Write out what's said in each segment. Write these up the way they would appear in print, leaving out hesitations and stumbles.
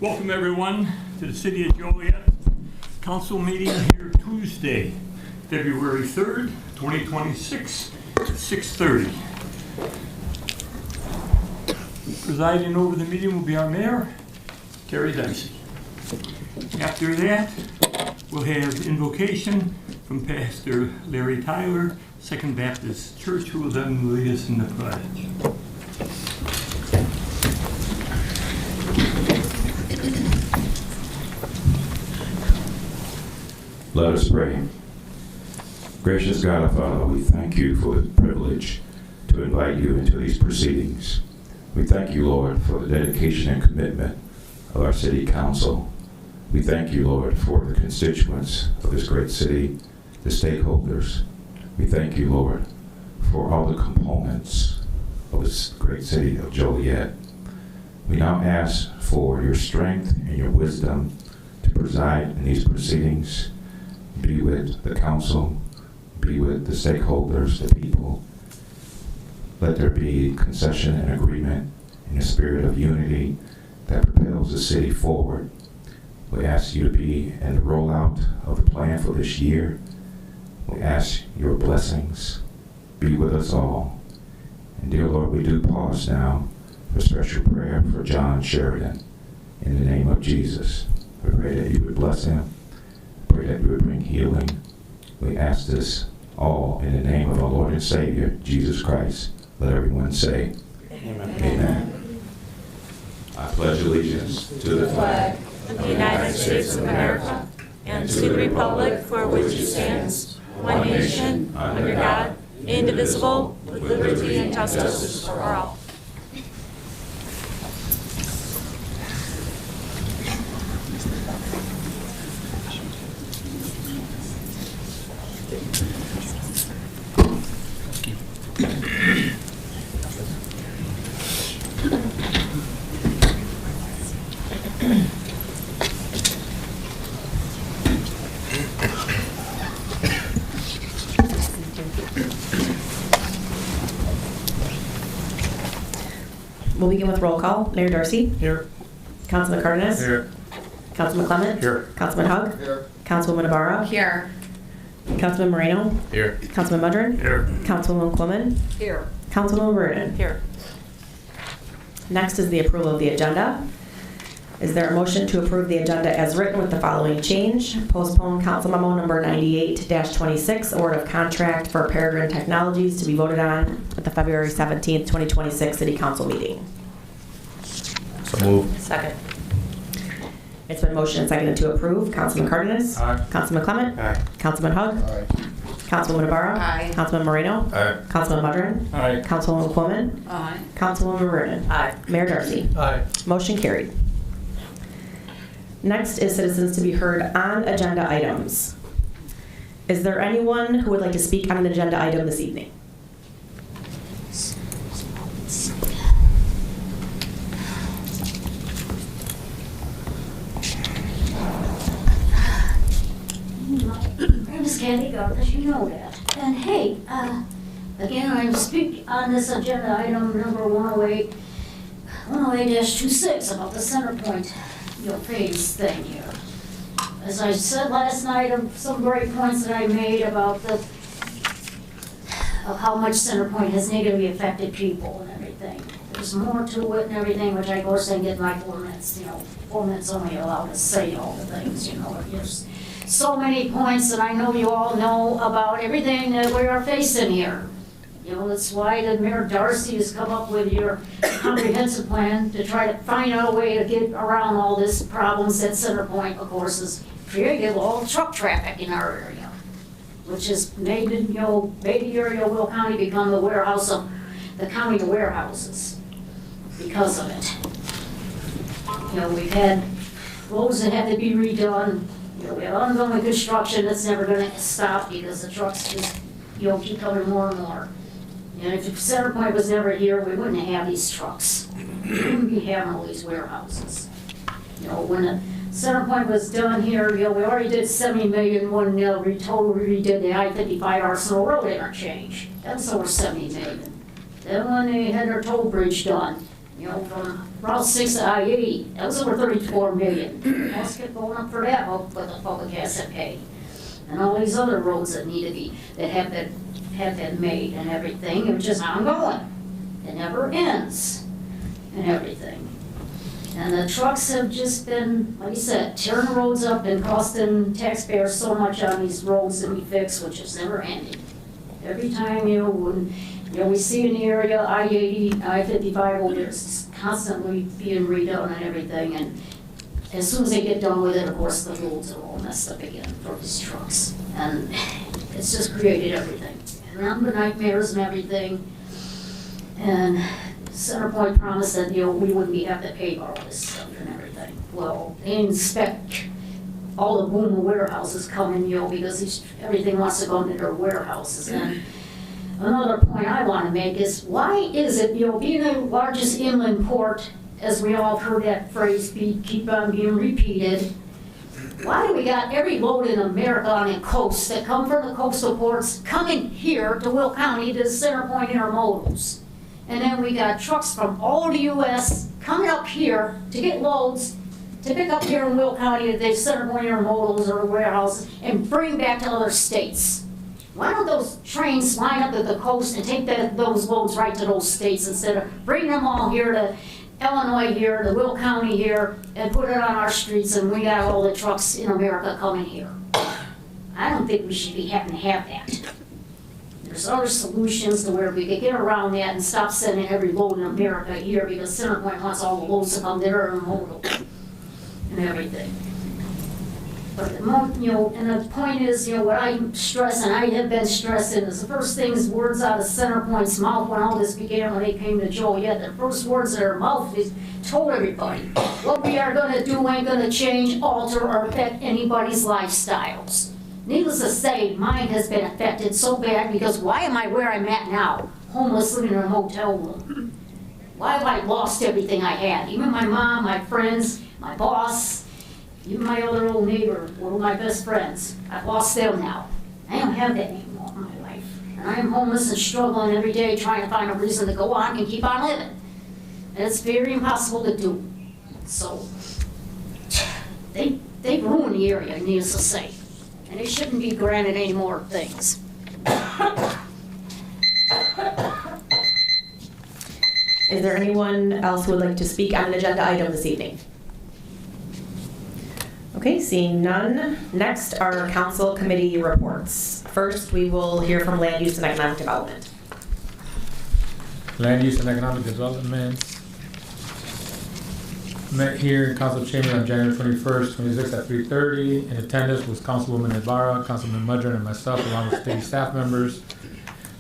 Welcome everyone to the City of Joliet Council meeting here Tuesday, February 3rd, 2026 at 6:30. Presiding over the meeting will be our Mayor, Terry Dempsey. After that, we'll have invocation from Pastor Larry Tyler, Second Baptist Church, who will then lead us in the pledge. Let us pray. Gracious God and Father, we thank you for the privilege to invite you into these proceedings. We thank you, Lord, for the dedication and commitment of our city council. We thank you, Lord, for the constituents of this great city, the stakeholders. We thank you, Lord, for all the components of this great city of Joliet. We now ask for your strength and your wisdom to preside in these proceedings. Be with the council, be with the stakeholders, the people. Let there be concession and agreement in a spirit of unity that propels the city forward. We ask you to be in the rollout of the plan for this year. We ask your blessings. Be with us all. And dear Lord, we do pause now for special prayer for John Sheridan. In the name of Jesus, we pray that you would bless him. Pray that you would bring healing. We ask this all in the name of our Lord and Savior, Jesus Christ. Let everyone say, Amen. Amen. I pledge allegiance to the flag of the United States of America and to the republic for which it stands, one nation, under God, indivisible, with liberty and justice for all. We'll begin with roll call. Mayor Darcy. Here. Councilman Cardenas. Here. Councilman Clement. Here. Councilman Hug. Here. Councilwoman Ibarra. Here. Councilman Moreno. Here. Councilman Mudrin. Here. Councilwoman Quillen. Here. Councilwoman Verdon. Here. Next is the approval of the agenda. Is there a motion to approve the agenda as written with the following change? Postpone Council Memo number 98-26, award of contract for Peregrine Technologies to be voted on at the February 17th, 2026 City Council meeting. So moved. Second. It's been motioned and seconded to approve. Councilman Cardenas. Aye. Councilman Clement. Aye. Councilman Hug. Aye. Councilwoman Ibarra. Aye. Councilman Moreno. Aye. Councilman Mudrin. Aye. Councilwoman Quillen. Aye. Councilwoman Verdon. Aye. Mayor Darcy. Aye. Motion carried. Next is citizens to be heard on agenda items. Is there anyone who would like to speak on an agenda item this evening? My name is Candy Garland, you know that. And hey, again, I'm speaking on this agenda item number 108-26 about the center point, phase thing here. As I said last night, some great points that I made about of how much center point has negatively affected people and everything. There's more to it and everything, which I go and get my 4 minutes, 4 minutes only allowed to say all the things, There's so many points that I know you all know about everything that we are facing here. That's why the Mayor Darcy has come up with your comprehensive plan to try to find out a way to get around all this problems that Center Point, of course, has created all truck traffic in our area, which has made, Bay Area, Will County become the warehouse of the county of warehouses because of it. We've had roads that had to be redone. We have ongoing construction that's never going to stop because the trucks just, keep coming more and more. And if Center Point was never here, we wouldn't have these trucks. We wouldn't be having all these warehouses. When the Center Point was done here, we already did $70 million when we redid the I-55 Arsenal Road interchange. That's over $70 million. Then when they had their toll bridge done, You know, from Route 6 to I-80, that was over 34 million. Let's keep going up for that, but the public has to pay. And all these other roads that need to be, that have been made and everything, it's just ongoing. It never ends and everything. And the trucks have just been, like you said, tearing the roads up and costing taxpayers so much on these roads that we fix, which is never ending. Every time, when we see in the area, I-80, I-55, it's constantly being redone and everything, and as soon as they get done with it, of course, the roads are all messed up again for these trucks. And it's just created everything. And number nightmares and everything. And Centerpoint promised that, we wouldn't have to pay for all this stuff and everything. Well, they inspect all the boom of warehouses coming, because everything wants to go into their warehouses. And another point I want to make is, why is it, being the largest inland port, as we all heard that phrase keep on being repeated, why do we got every load in America on the coast that come from the coastal ports coming here to Will County to Centerpoint Intermodals? And then we got trucks from all over the U.S. coming up here to get loads to pick up here in Will County at the Centerpoint Intermodals or warehouses and bring back to other states. Why don't those trains line up at the coast and take those loads right to those states instead of bringing them all here to Illinois here, to Will County here, and put it on our streets, and we got all the trucks in America coming here? I don't think we should be having to have that. There's other solutions to where we could get around that and stop sending every load in America here, because Centerpoint wants all the loads to come there and and everything. But and the point is, what I stress, and I have been stressing, is the first things, words out of Centerpoint's mouth when all this began, when they came to Joliet, the first words in their mouth is told everybody, what we are going to do ain't going to change, alter, or affect anybody's lifestyles. Needless to say, mine has been affected so bad, because why am I where I'm at now? Homeless, living in a motel room. Why have I lost everything I had? Even my mom, my friends, my boss, even my other old neighbor, one of my best friends. I've lost them now. I don't have that anymore in my life. And I am homeless and struggling every day trying to find a reason to go on and keep on living. And it's very impossible to do. So, they ruined the area, needless to say. And they shouldn't be granted any more things. Is there anyone else who would like to speak on an agenda item this evening? Okay, seeing none. Next are council committee reports. First, we will hear from Land Use and Economic Development. Land Use and Economic Development met here in council chamber on January 21st, 26th at 3:30. In attendance was Councilwoman Ibarra, Councilman Mudron, and myself, along with city staff members.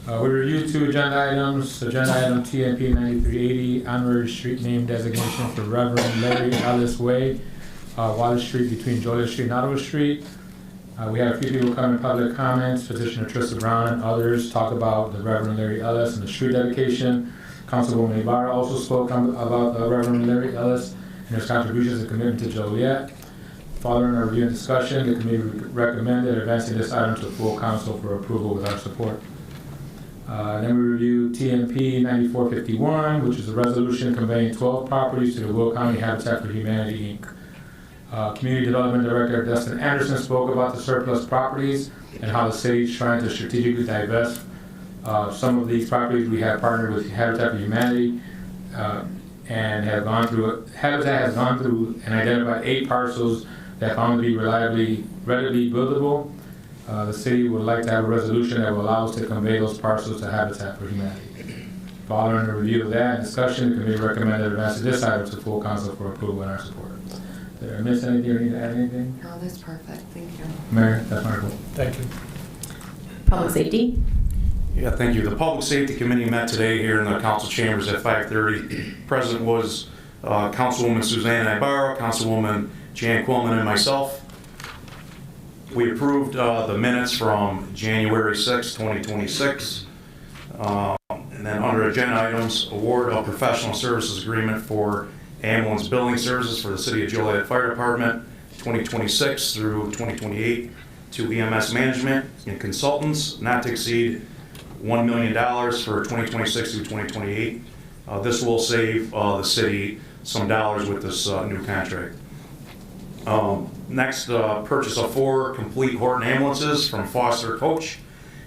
We reviewed 2 agenda items. Agenda item TMP 9380, honorary street name designation for Reverend Larry Ellis Way, Wallace Street between Joliet Street and Ottawa Street. We had a few people come in public comments. Petitioner Trista Brown and others talk about the Reverend Larry Ellis and the street dedication. Councilwoman Ibarra also spoke about the Reverend Larry Ellis and his contributions and commitment to Joliet. Following our review and discussion, the committee recommended advancing this item to full council for approval with our support. Then we reviewed TMP 9451, which is a resolution conveying 12 properties to the Will County Habitat for Humanity, Inc. Community Development Director Dustin Anderson spoke about the surplus properties and how the city is trying to strategically divest some of these properties. We have partnered with Habitat for Humanity and have gone through, Habitat has gone through and identified 8 parcels that found to be readily buildable. The city would like to have a resolution that will allow us to convey those parcels to Habitat for Humanity. Following a review of that and discussion, the committee recommended advancing this item to full council for approval and our support. Did I miss anything or need to add anything? No, that's perfect. Thank you. Mayor, that's my report. Thank you. Public Safety. Yeah, thank you. The Public Safety Committee met today here in the council chambers at 5:30. Present was Councilwoman Suzanne Ibarra, Councilwoman Jan Quillman, and myself. We approved the minutes from January 6, 2026. And then under agenda items, award of professional services agreement for ambulance billing services for the City of Joliet Fire Department 2026 through 2028 to EMS Management and Consultants, not to exceed $1 million for 2026 through 2028. This will save the city some dollars with this new contract. Next, purchase of 4 complete Horton ambulances from Foster Coach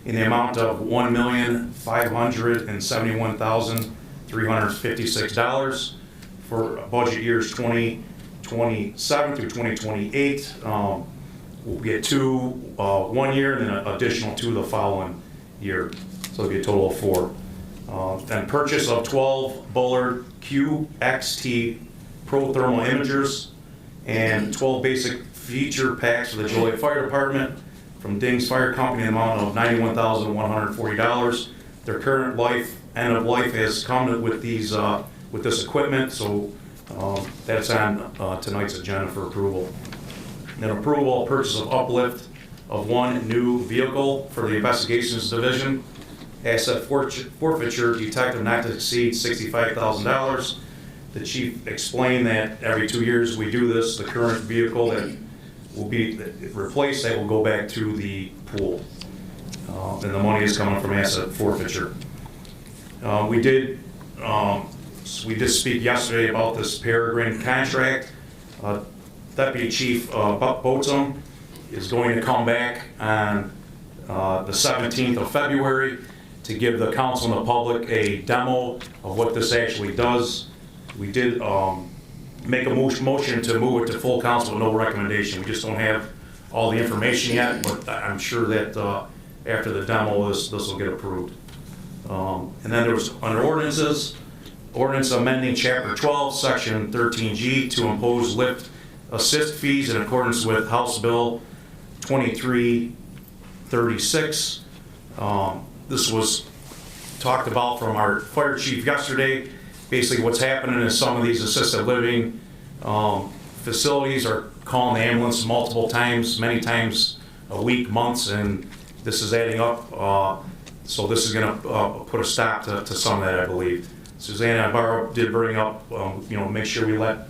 in the amount of $1,571,356 for budget years 2027 through 2028. We'll get 2 1 year and then an additional 2 the following year. So it'll be a total of 4. Then purchase of 12 Bullard QXT Pro Thermal Imagers and 12 basic feature packs for the Joliet Fire Department from Ding's Fire Company in the amount of $91,140. Their current end of life has come with these with this equipment, so that's on tonight's agenda for approval. Then approval of purchase of uplift of 1 new vehicle for the Investigations Division. Asset forfeiture detective not to exceed $65,000. The chief explained that every 2 years we do this. The current vehicle that will be replaced, that will go back to the pool. And the money is coming from asset forfeiture. We did speak yesterday about this Peregrine contract. Deputy Chief Boatsum is going to come back on the 17th of February to give the council and the public a demo of what this actually does. We did make a motion to move it to full council with no recommendation. We just don't have all the information yet, but I'm sure that after the demo, this will get approved. And then there was under ordinances, ordinance amending chapter 12, section 13G to impose lift assist fees in accordance with House Bill 2336. This was talked about from our fire chief yesterday. Basically what's happening is some of these assisted living facilities are calling the ambulance multiple times, many times a week, months, and this is adding up. So this is going to put a stop to some of that, I believe. Suzanne Ibarra did bring up, make sure we let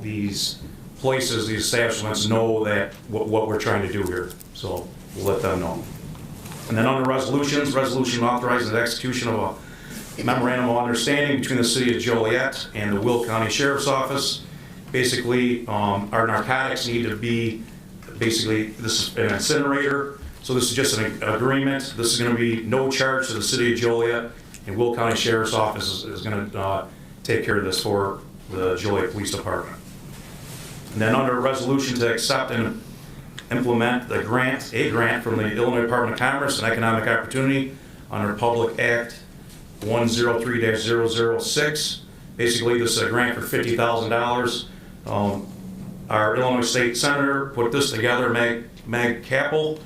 these places, these establishments know that what we're trying to do here. So we'll let them know. And then under resolutions, resolution authorizing the execution of a memorandum of understanding between the city of Joliet and the Will County Sheriff's Office. Basically, our narcotics need to be, this is an incinerator. So this is just an agreement. This is going to be no charge to the city of Joliet, and Will County Sheriff's Office is going to take care of this for the Joliet Police Department. And then under a resolution to accept and implement a grant from the Illinois Department of Commerce and Economic Opportunity under Public Act 103-006. Basically, this is a grant for $50,000. Our Illinois State Senator put this together, Meg Capel,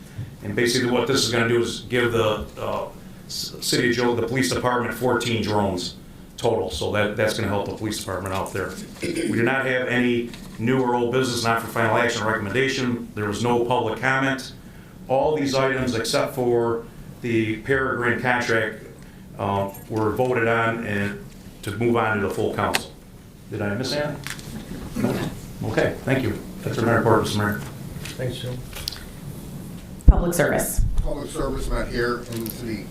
and basically what this is going to do is give the city of Joliet, the police department, 14 drones total. So that's going to help the police department out there. We do not have any new or old business, not for final action or recommendation. There was no public comment. All these items, except for the Peregrine contract, were voted on and to move on to the full council. Did I miss anything? No? Okay, thank you. That's my report, Mr. Mayor. Thanks, Joe. Public service. Public service met here in the city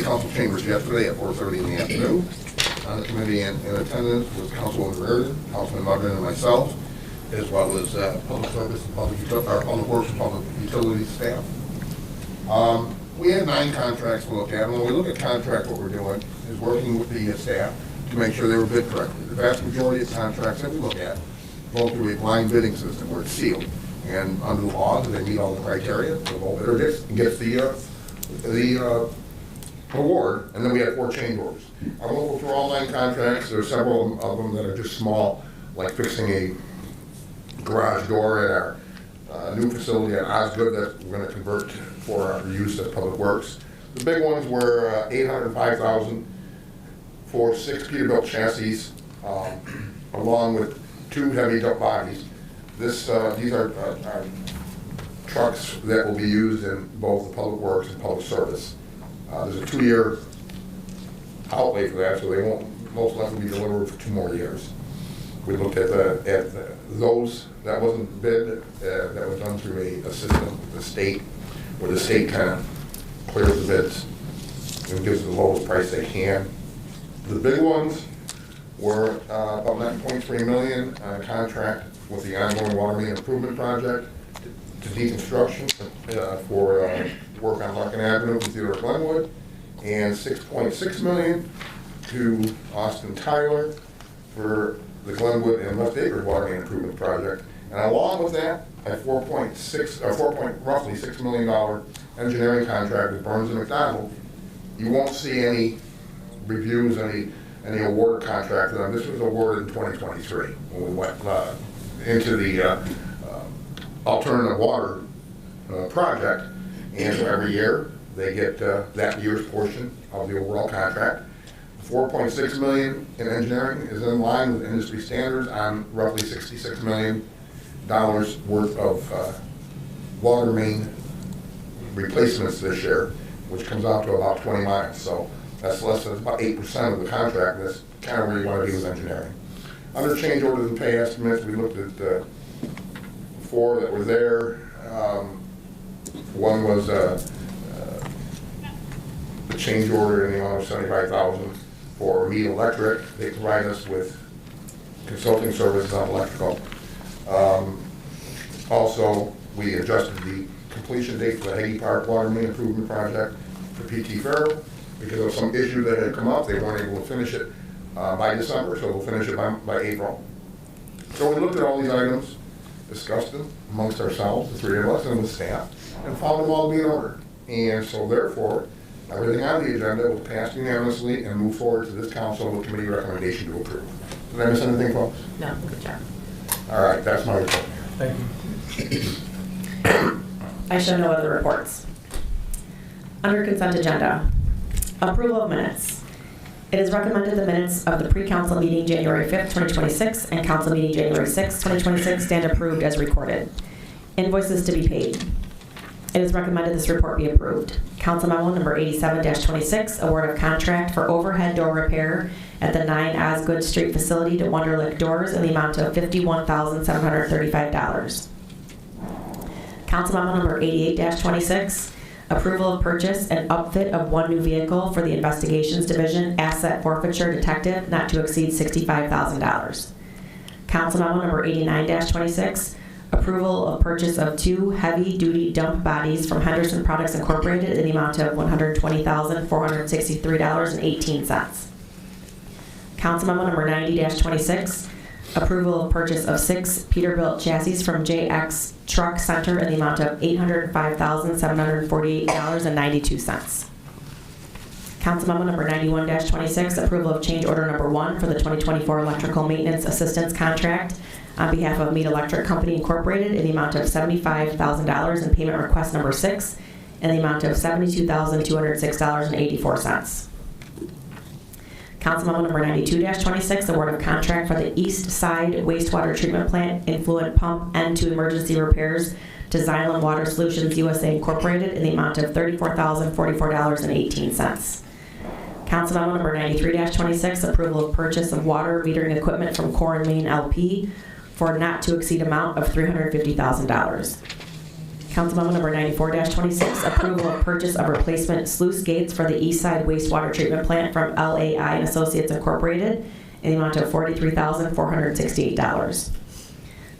council chambers yesterday at 4:30 in the afternoon. On the committee in attendance was Councilwoman Reardon, Councilman Mudrin, and myself, as well as public service and public works and public utilities staff. We had 9 contracts to look at, and when we look at contracts, what we're doing is working with the staff to make sure they were bid correctly. The vast majority of contracts that we look at go through a blind bidding system where it's sealed. And under the law, they meet all the criteria, the low bidder gets the award, and then we have 4 change orders. I won't go through all 9 contracts. There are several of them that are just small, like fixing a garage door at our new facility at Osgood that we're going to convert for our use at Public Works. The big ones were $805,000 for 6 Peterbilt chassis, along with 2 heavy dump bodies. These are trucks that will be used in both the Public Works and Public Service. There's a 2-year outlay for that, so they won't most likely be delivered for 2 more years. We looked at those. That wasn't bid. That was done through a system with the state, where the state kind of clears the bids and gives the lowest price they can. The big ones were about $9.3 million on a contract with the ongoing water main improvement project to deconstruction for work on Larkin Avenue and Theodore Glenwood, and $6.6 million to Austin Tyler for the Glenwood and West Acres water main improvement project. And along with that, a roughly $6 million engineering contract with Burns and McDonald. You won't see any reviews, any award contract for them. This was awarded in 2023 when we went into the alternative water project. And so every year they get that year's portion of the overall contract. $4.6 million in engineering is in line with industry standards on roughly $66 million worth of water main replacements this year, which comes out to about 20 miles. So that's less than about 8% of the contract. That's kind of where you want to be with engineering. Under change orders and pay estimates, we looked at 4 that were there. One was the change order in the amount of $75,000 for Mead Electric. They provide us with consulting services on electrical. Also, we adjusted the completion date for the Hagee Park Water Main Improvement Project for P.T. Farrell. Because of some issue that had come up, they weren't able to finish it by December, so we'll finish it by April. So we looked at all these items, discussed them amongst ourselves, the 3 of us, and with staff, and found them all to be in order. And so therefore, everything on the agenda was passed unanimously and moved forward to this council with committee recommendation to approve. Did I miss anything, folks? No, good job. All right, that's my report. Thank you. I show no other reports. Under consent agenda, approval of minutes. It is recommended the minutes of the pre-council meeting January 5th, 2026 and council meeting January 6th, 2026 stand approved as recorded. Invoices to be paid. It is recommended this report be approved. Council memo number 87-26, award of contract for overhead door repair at the 9 Osgood Street facility to Wonderlick Doors in the amount of $51,735. Council memo number 88-26, approval of purchase and upfit of 1 new vehicle for the Investigations Division asset forfeiture detective not to exceed $65,000. Council memo number 89-26, approval of purchase of 2 heavy-duty dump bodies from Henderson Products Incorporated in the amount of $120,463.18. Council memo number 90-26, approval of purchase of 6 Peterbilt chassis from JX Truck Center in the amount of $805,748.92. Council memo number 91-26, approval of change order number 1 for the 2024 electrical maintenance assistance contract on behalf of Mead Electric Company Incorporated in the amount of $75,000 and payment request number 6 in the amount of $72,206.84. Council memo number 92-26, award of contract for the East Side Wastewater Treatment Plant Influent Pump N2 emergency repairs to Xylem Water Solutions USA Incorporated in the amount of $34,044.18. Council memo number 93-26, approval of purchase of water metering equipment from Core and Main LP for not to exceed amount of $350,000. Council memo number 94-26, approval of purchase of replacement sluice gates for the East Side Wastewater Treatment Plant from LAI and Associates Incorporated in the amount of $43,468.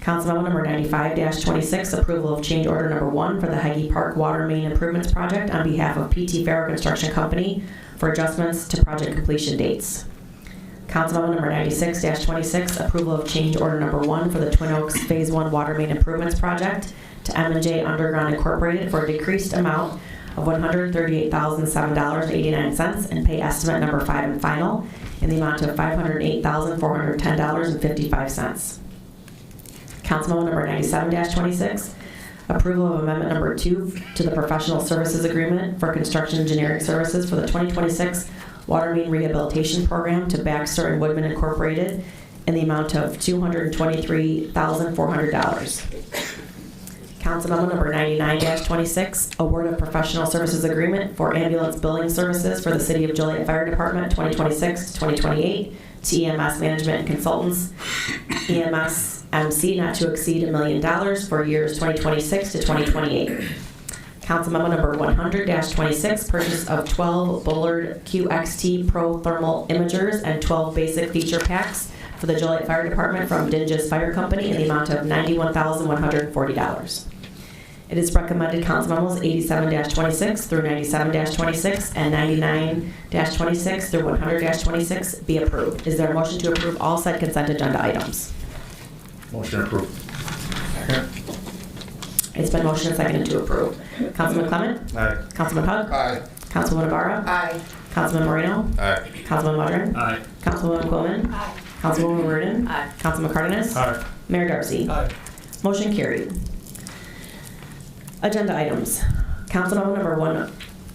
Council memo number 95-26, approval of change order number 1 for the Hagee Park Water Main Improvements Project on behalf of P.T. Farrell Construction Company for adjustments to project completion dates. Council memo number 96-26, approval of change order number 1 for the Twin Oaks Phase 1 Water Main Improvements Project to M&J Underground Incorporated for a decreased amount of $138,007.89 and pay estimate number 5 and final in the amount of $508,410.55. Council memo number 97-26, approval of amendment number 2 to the professional services agreement for construction engineering services for the 2026 Water Main Rehabilitation Program to Baxter and Woodman Incorporated in the amount of $223,400. Council memo number 99-26, award of professional services agreement for ambulance billing services for the City of Joliet Fire Department 2026-2028 to EMS Management and Consultants, EMS MC not to exceed $1 million for years 2026 to 2028. Council Memo Number 100-26, purchase of 12 Bullard QXT Pro Thermal Imagers and 12 basic feature packs for the Joliet Fire Department from Dinges Fire Company in the amount of $91,140. It is recommended Council Memos 87-26 through 97-26 and 99-26 through 100-26 be approved. Is there a motion to approve all said consent agenda items? Motion approved. It's been motioned and seconded to approve. Councilman Clement? Aye. Councilman Hug? Aye. Councilwoman Ibarra? Aye. Councilman Moreno? Aye. Councilman Mudrin? Aye. Councilwoman Quillman? Aye. Councilwoman Reardon? Aye. Councilman Cardenas? Aye. Mayor Darcy? Aye. Motion carried. Agenda items. Council Memo Number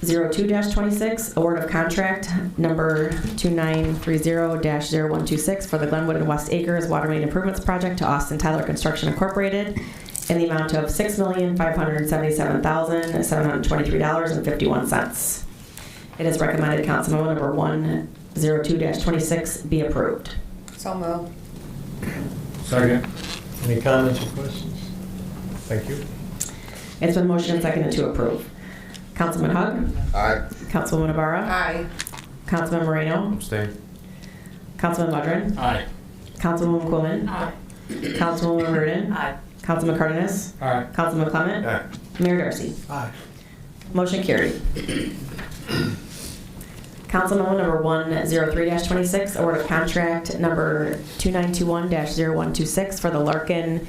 102-26, award of contract number 2930-0126 for the Glenwood and West Acres Water Main Improvements Project to Austin Tyler Construction Incorporated in the amount of $6,577,723.51. It is recommended Council Memo Number 102-26 be approved. So moved. Second. Any comments or questions? Thank you. It's been motioned and seconded to approve. Councilman Hug? Aye. Councilwoman Ibarra? Aye. Councilman Moreno? Abstain. Councilman Mudrin? Aye. Councilwoman Quillman? Aye. Councilwoman Reardon? Aye. Councilman Cardenas? Aye. Councilman Clement? Aye. Mayor Darcy? Aye. Motion carried. Council Memo Number 103-26, award of contract number 2921-0126 for the Larkin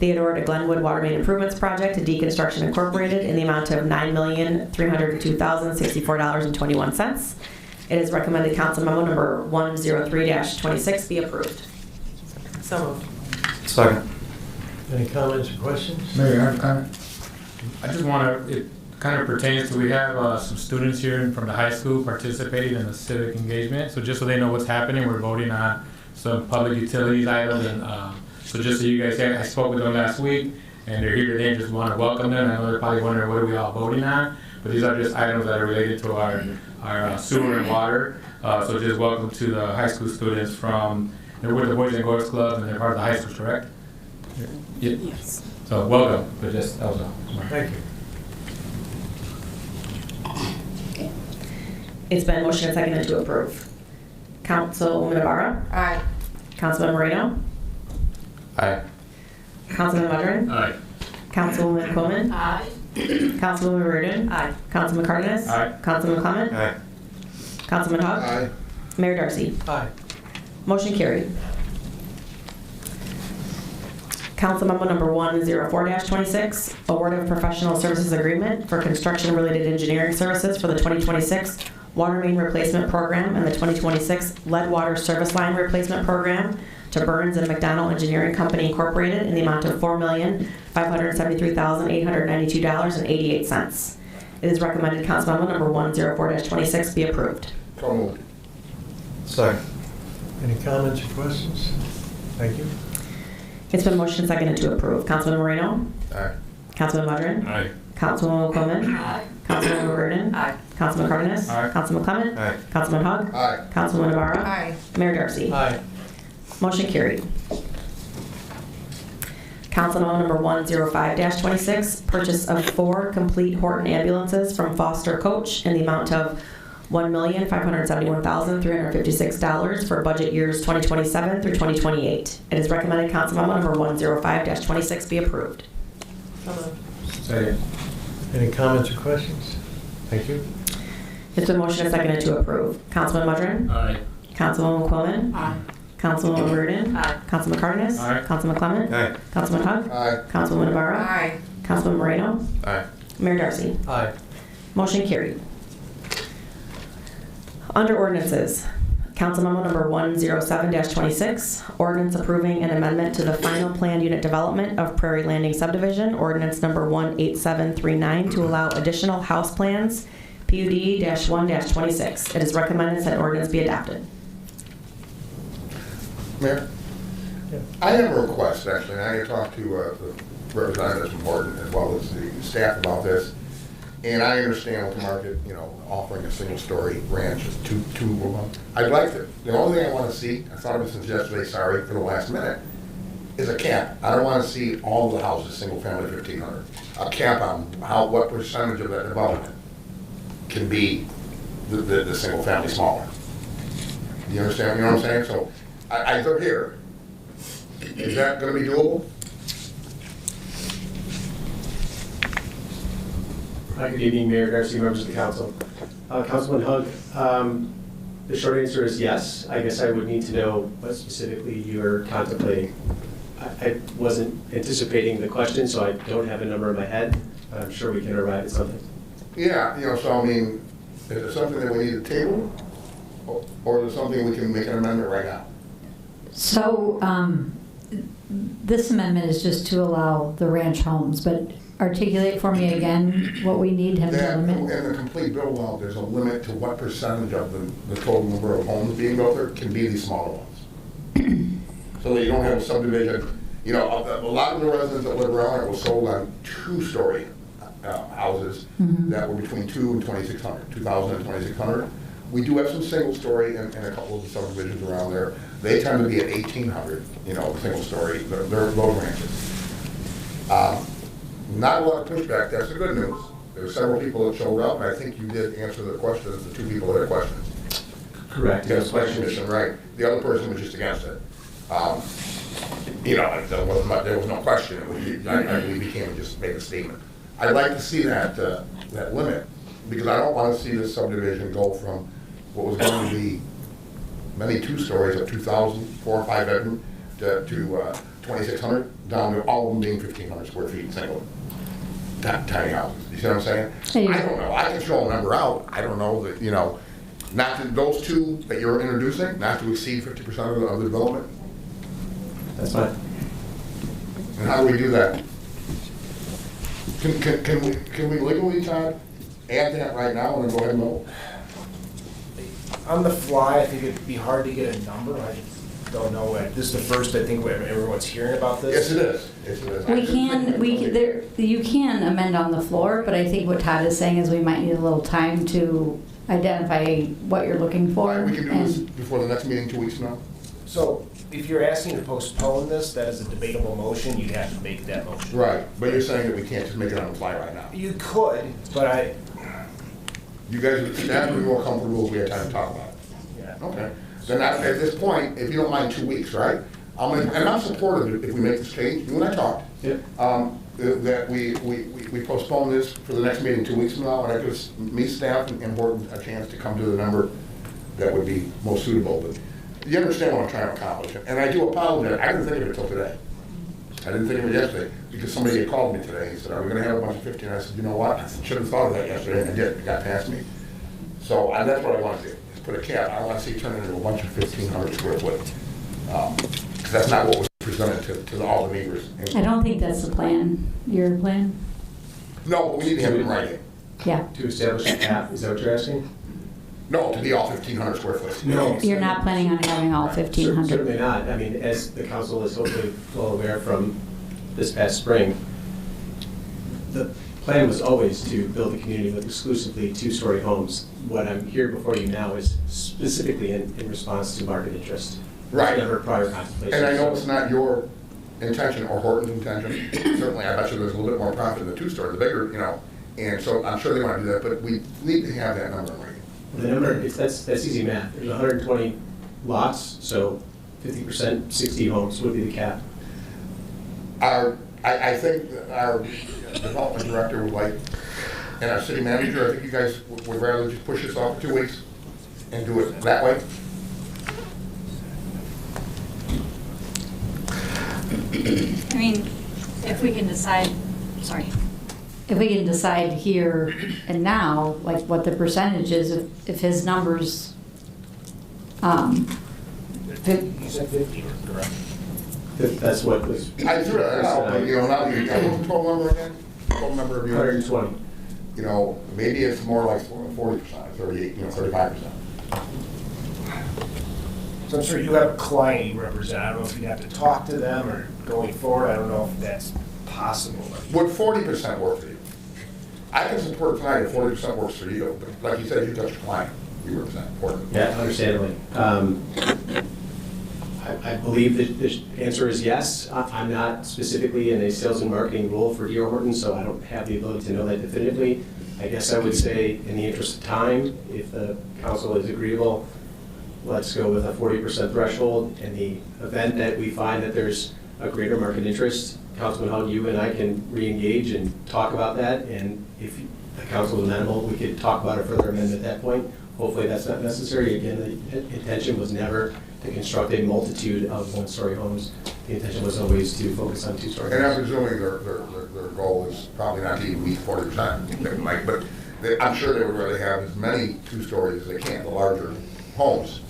Theodore to Glenwood Water Main Improvements Project to Deconstruction Incorporated in the amount of $9,302,064.21. It is recommended Council Memo Number 103-26 be approved. So moved. Second. Any comments or questions? Mayor, I have a comment. I just want to, it kind of pertains to, we have some students here from the high school participating in the civic engagement. So just so they know what's happening, we're voting on some public utilities items. And so just so you guys hear, I spoke with them last week, and they're here today and just want to welcome them. I know they're probably wondering what are we all voting on, but these are just items that are related to our sewer and water. So just welcome to the high school students from, they're with the Boys and Girls Club, and they're part of the high school, correct? Yes. So welcome, but just, that was all. Thank you. It's been motioned and seconded to approve. Councilwoman Ibarra? Aye. Councilman Moreno? Aye. Councilman Mudrin? Aye. Councilwoman Quillman? Aye. Councilwoman Reardon? Aye. Councilman Cardenas? Aye. Councilman Clement? Aye. Councilman Hug? Aye. Mayor Darcy? Aye. Motion carried. Council Memo Number 104-26, award of professional services agreement for construction-related engineering services for the 2026 Water Main Replacement Program and the 2026 Lead Water Service Line Replacement Program to Burns and McDonnell Engineering Company Incorporated in the amount of $4,573,892.88. It is recommended Council Memo Number 104-26 be approved. So moved. Second. Any comments or questions? Thank you. It's been motioned and seconded to approve. Councilman Moreno? Aye. Councilman Mudrin? Aye. Councilwoman Quillman? Aye. Councilwoman Reardon? Aye. Councilman Cardenas? Aye. Councilman Clement? Aye. Councilman Hug? Aye. Councilwoman Ibarra? Aye. Mayor Darcy? Aye. Motion carried. Council Memo Number 105-26, purchase of 4 complete Horton ambulances from Foster Coach in the amount of $1,571,356 for budget years 2027 through 2028. It is recommended Council Memo Number 105-26 be approved. So moved. Second. Any comments or questions? Thank you. It's been motioned and seconded to approve. Councilman Mudrin? Aye. Councilwoman Quillman? Aye. Councilwoman Reardon? Aye. Councilman Cardenas? Aye. Councilman Clement? Aye. Councilman Hug? Aye. Councilwoman Ibarra? Aye. Councilman Moreno? Aye. Mayor Darcy? Aye. Motion carried. Under ordinances, Council Memo Number 107-26, ordinance approving an amendment to the final planned unit development of Prairie Landing subdivision, ordinance number 18739 to allow additional house plans, PUD-1-26. It is recommended that ordinance be adopted. Mayor? Yeah. I have a request, actually, and I had talked to the representatives from Horton as well as the staff about this. And I understand with the market, offering a single-story ranch is too. I'd like to. The only thing I want to see, I thought of it since yesterday, sorry for the last minute, is a cap. I don't wanna see all the houses, single family 1,500. A cap on what percentage of that development can be the single family smaller. You understand, you know what I'm saying? So, I thought here, is that gonna be doable? Hi, good evening, Mayor Garcia, members of the council. Councilman Hug, the short answer is yes. I guess I would need to know what specifically you're contemplating. I wasn't anticipating the question, so I don't have a number in my head, but I'm sure we can arrive at something. Yeah, so I mean, is it something that we need to table? Or is it something we can make an amendment right now? So, this amendment is just to allow the ranch homes, but articulate for me again what we need him to That, limit. in the complete build out, there's a limit to what percentage of the total number of homes being built there can be these smaller ones. So that you don't have a subdivision, a lot of the residents that live around it were sold on 2-story houses that were between 2 and 2,600, 2,000 and 2,600. We do have some single story in a couple of the subdivisions around there. They tend to be at 1,800, single story, they're those ranches. Not a lot of pushback, that's the good news. There were several people that showed up, and I think you did answer the questions, the 2 people that had questions. Correct. Against the planning commission, right. The other person was just against it. There was no question, I believe he came and just made a statement. I'd like to see that limit, because I don't want to see this subdivision go from what was going to be many 2 stories of 2,000, 4 or 5 bedroom to 2,600, down to all of them being 1,500 square feet single. Tiny houses, you see what I'm saying? I don't know, I can throw a number out, I don't know that, not to, those 2 that you're introducing, not to exceed 50% of the development. That's fine. And how do we do that? Can we legally, Todd, add that right now and then go ahead and vote? On the fly, I think it'd be hard to get a number. I don't know. This is the first, I think, where everyone's hearing about this. Yes, it is. Yes, it is. You can amend on the floor, but I think what Todd is saying is we might need a little time to identify what you're looking for. We can do this before the next meeting 2 weeks from now? So if you're asking to postpone this, that is a debatable motion. You'd have to make that motion. Right, but you're saying that we can't just make it on the fly right now? You could, but You guys would be more comfortable if we had time to talk about it? Yeah. Okay. Then at this point, if you don't mind 2 weeks, right? And I'm supportive if we make this change, you and I talked. Yep. That we postpone this for the next meeting 2 weeks from now, and that gives me, staff, and board a chance to come to the number that would be most suitable. But you understand what I'm trying to accomplish. And I do apologize, I didn't think of it till today. I didn't think of it yesterday, because somebody had called me today. He said, are we gonna have a bunch of 15? I said, you know what? I should have thought of that yesterday, and I did. It got past me. So that's what I want to do, is put a cap. I don't want to see it turn into a bunch of 1,500 square foot. Because that's not what was presented to all the neighbors. I don't think that's the plan. Your plan? No, but we need to have it in writing. Yeah. To establish a cap, is that what you're asking? No, to be all 1,500 square foot. No. You're not planning on having all 1,500? Certainly not. I mean, as the council is hopefully well aware from this past spring, the plan was always to build a community with exclusively 2-story homes. What I'm here before you now is specifically in response to market interest. Right. Never prior contemplation. And I know it's not your intention or Horton's intention. Certainly, I bet you there's a little bit more profit in the 2-story, the bigger, and so I'm sure they want to do that, but we need to have that number in writing. The number, that's easy math. There's 120 lots, so 50%, 60 homes would be the cap. I think that our development director would like, and our city manager, I think you guys would rather just push this off for 2 weeks and do it that way. I mean, if we can decide, sorry. If we can decide here and now, like what the percentage is, if his numbers, you said 50, correct? That's what was. I threw that out, but now you got the total number again? Total number of units? 120. Maybe it's more like 40%, 38, 35%. So I'm sure you have a client you represent. I don't know if you'd have to talk to them or going forward. I don't know if that's possible. Would 40% work for you? I can support tonight if 40% works for you, but like you said, you touch your client, you represent important. Yeah, understandably. I believe that the answer is yes. I'm not specifically in a sales and marketing role for D.R. Horton, so I don't have the ability to know that definitively. I guess I would say, in the interest of time, if the council is agreeable, let's go with a 40% threshold. In the event that we find that there's a greater market interest, Councilman Hug, you and I can re-engage and talk about that. And if the council is amenable, we could talk about a further amendment at that point. Hopefully that's not necessary. Again, the intention was never to construct a multitude of one-story homes. The intention was always to focus on two-story And I'm homes. presuming their goal is probably not to even meet 40%, Mike, but I'm sure they would rather have as many two-stories as they can, the larger homes.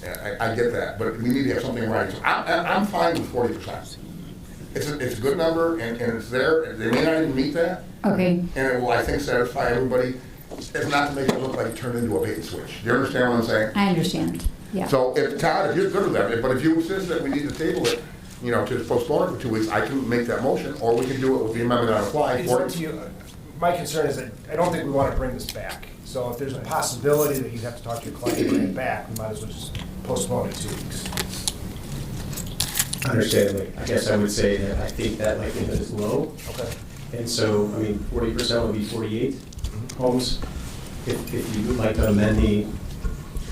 And I get that, but we need to have something right. So I'm fine with 40%. It's a good number, and it's there. They may not even meet that. Okay. And it will, I think, satisfy everybody. It's not to make it look like it turned into a bait and switch. Do you understand what I'm saying? I understand, yeah. So if, Todd, if you're good with that, but if you insist that we need to table it, to postpone it for 2 weeks, I can make that motion, or we can do it with the amendment on the fly. It's up to you. My concern is that I don't think we want to bring this back. So if there's a possibility that you have to talk to your client to bring it back, we might as well just postpone it 2 weeks. Understandably, I guess I would say that I think that likelihood is low. Okay. And so, 40% would be 48 homes. If you would like to amend the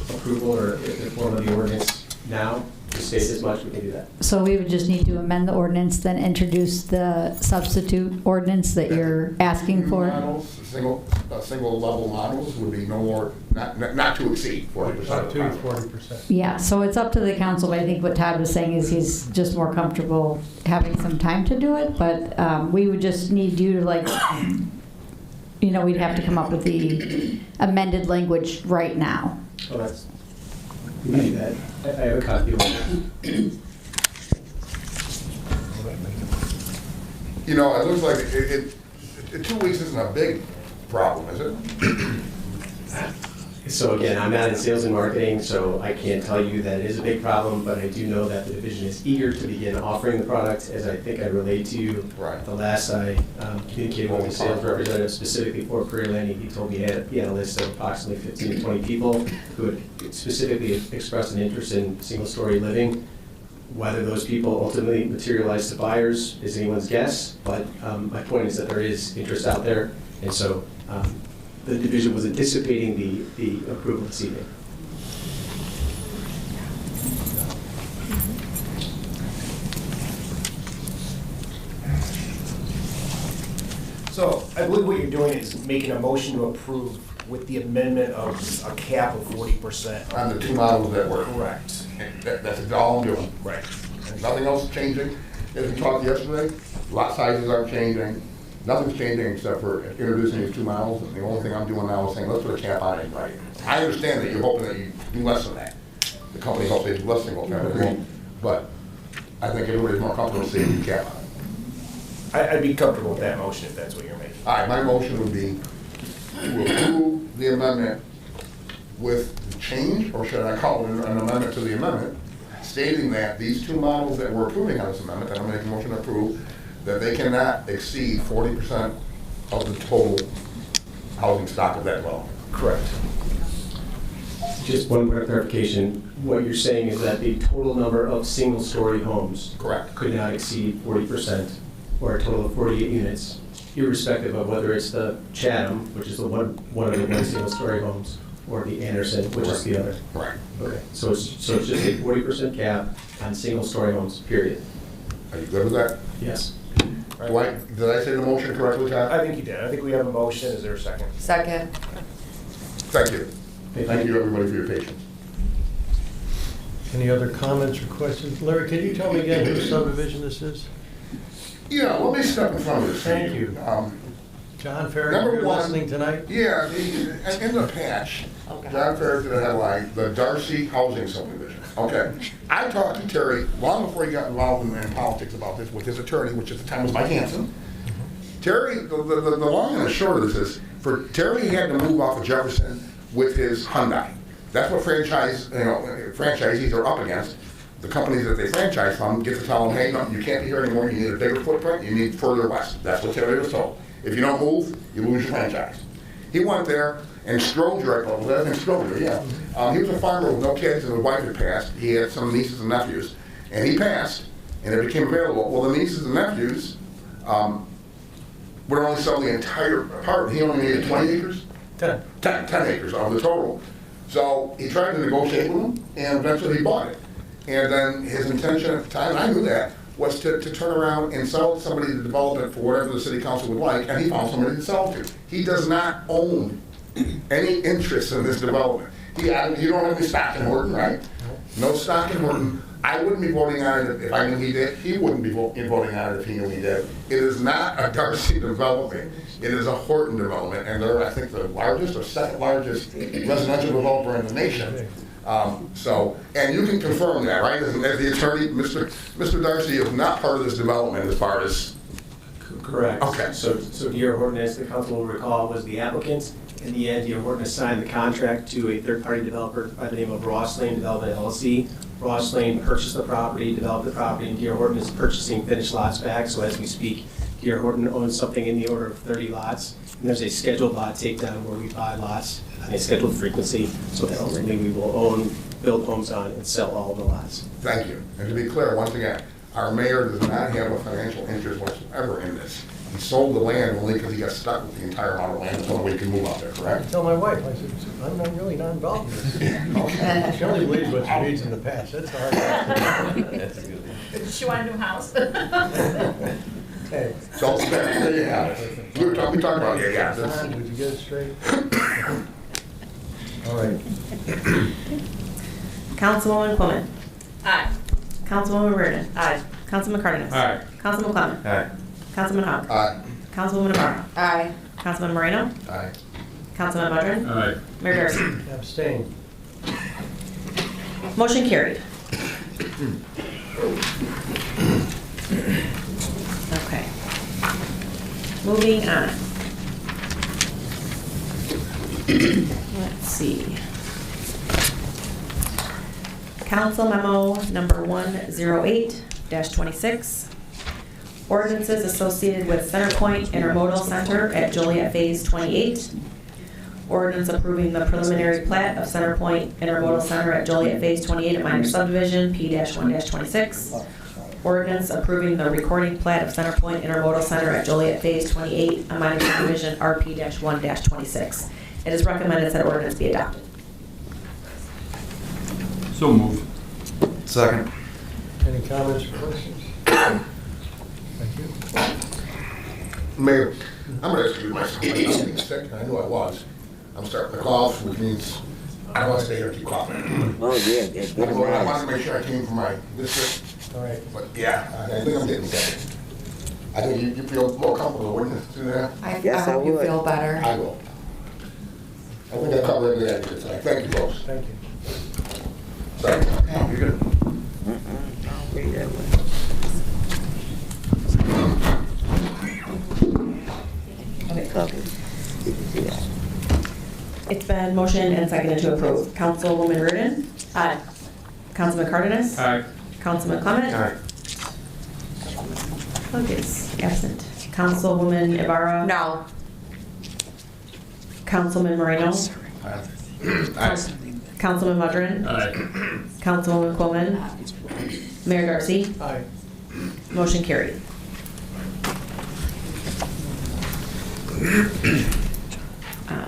approval or the form of the ordinance now, to state as much, we can do that. So we would just need to amend the ordinance, then introduce the substitute ordinance that you're asking for? Models, single level models would be no more, not to exceed 40%. Up to 40%. Yeah, so it's up to the council, but I think what Todd was saying is he's just more comfortable having some time to do it, but we would just need you to we'd have to come up with the amended language right now. Oh, that's, we can do that. I have a copy of it. It looks like it 2 weeks isn't a big problem, is it? So again, I'm not in sales and marketing, so I can't tell you that it is a big problem, but I do know that the division is eager to begin offering the product, as I think I relayed to you. Right. The last I communicated with the sales representative specifically for Prairie Landing, he told me he had a list of approximately 15 to 20 people who had specifically expressed an interest in single-story living. Whether those people ultimately materialize to buyers is anyone's guess, but my point is that there is interest out there, and so the division was anticipating the approval this evening. So I believe what you're doing is making a motion to approve with the amendment of a cap of 40%. On the two models that work. Correct. That's all I'm doing. Right. And nothing else is changing. As we talked yesterday, lot sizes aren't changing. Nothing's changing except for introducing these two models. And the only thing I'm doing now is saying, let's put a cap on it, right? I understand that you're hoping that you do less than that. The company hopes they do less than that. But I think everybody's more comfortable seeing the cap on it. I'd be comfortable with that motion if that's what you're making. All right, my motion would be to approve the amendment with the change, or should I call it an amendment to the amendment, stating that these two models that we're approving on this amendment, that I'm making a motion to approve, that they cannot exceed 40% of the total housing stock of that dwelling. Correct. Just one quick clarification. What you're saying is that the total number of single-story homes Correct. could not exceed 40%, or a total of 48 units, irrespective of whether it's the Chatham, which is the one of the one single-story homes, or the Anderson, which is the other. Right. Okay, so it's just a 40% cap on single-story homes, period. Are you good with that? Yes. Did I say the motion correctly, Todd? I think you did. I think we have a motion. Is there a second? Second. Thank you. Thank you, everybody, for your patience. Any other comments or questions? Larry, can you tell me again whose subdivision this is? Yeah, let me step in front of this. Thank you. John Farragut, Number you're one, listening tonight? Yeah, in the patch, John Farragut did a headline, the Darcy Housing Subdivision. Okay. I talked to Terry long before he got involved in politics about this with his attorney, which at the time was Mike Hansen. Terry, the long and the short of this is, for Terry, he had to move off of Jefferson with his Hyundai. That's what franchisees are up against. The companies that they franchise from get to tell them, hey, no, you can't be here anymore. You need a bigger footprint. You need further west. That's what Terry was told. If you don't move, you lose your franchise. He went there, and Stroger, he was a farmer with no kids, and his wife had passed. He had some nieces and nephews. And he passed, and it became available. Well, the nieces and nephews would only sell the entire part. He only needed 20 acres? 10 acres of the total. So he tried to negotiate with them, and eventually he bought it. And then his intention at the time, and I knew that, was to turn around and sell it to somebody to develop it for whatever the city council would like, and he found somebody to sell it to. He does not own any interest in this development. You don't have any stock in Horton, right? No stock in Horton. I wouldn't be voting on it if I knew he did. He wouldn't be voting on it if he knew he did. It is not a Darcy development. It is a Horton development, and they're, I think, the largest or second largest residential developer in the nation. And you can confirm that, right? As the attorney, Mr. Darcy is not part of this development as far as... Correct. Okay. So D.R. Horton, as the council will recall, was the applicant. In the end, D.R. Horton assigned the contract to a third-party developer by the name of Ross Lane Development LLC. Ross Lane purchased the property, developed the property, and D.R. Horton is purchasing finished lots back. So as we speak, D.R. Horton owns something in the order of 30 lots. And there's a scheduled lot takedown where we buy lots on a scheduled frequency, so that ultimately we will own, build homes on, and sell all the lots. Thank you. And to be clear, once again, our mayor does not have a financial interest whatsoever in this. He sold the land only because he got stuck with the entire amount of land until we can move out there, correct? I tell my wife, I said, I'm not really not involved in this. She only believes what she reads in the past, that's hard. She want a new house. Okay. So, there you have it. We talked about it, yeah. John, would you get it straight? All right. Councilwoman Quillen. Aye. Councilwoman Reardon. Aye. Councilman Cardenas. Aye. Councilman Clement. Aye. Councilman Hogg. Aye. Councilwoman Navarro. Aye. Councilman Moreno. Aye. Councilman Mudron. Aye. Mayor Darcy. Abstain. Motion carried. Okay. Moving on. Let's see. Council memo number 108-26. Ordinances associated with Centerpoint Intermodal Center at Joliet Phase 28. Ordinance approving the preliminary plat of Centerpoint Intermodal Center at Joliet Phase 28, a minor subdivision, P-1-26. Ordinance approving the recording plat of Centerpoint Intermodal Center at Joliet Phase 28, a minor subdivision, RP-1-26. It is recommended that ordinance be adopted. So moved. Second. Any comments or questions? Thank you. Mayor, I'm going to excuse myself. I'm being sick, and I knew I was. I'm starting to cough, which means I don't want to stay here and keep coughing. Oh, yeah, I wanted to make sure I came from my district. All right. But yeah, I think I'm getting sick. I think you feel more comfortable, wouldn't you, Suzanne? Yes, I hope you would. feel better. I will. I think I covered everything tonight. Thank you, folks. Thank you. Sorry. You're good. I'll read that one. Covered. You can see that. It's been motioned and seconded to approve. Councilwoman Reardon. Aye. Councilman Cardenas. Aye. Councilman Clement. Aye. Plug is absent. Councilwoman Ibarra. No. Councilman Moreno. Aye. Councilman Mudron. Aye. Councilwoman Quillen. Mayor Darcy. Aye. Motion carried.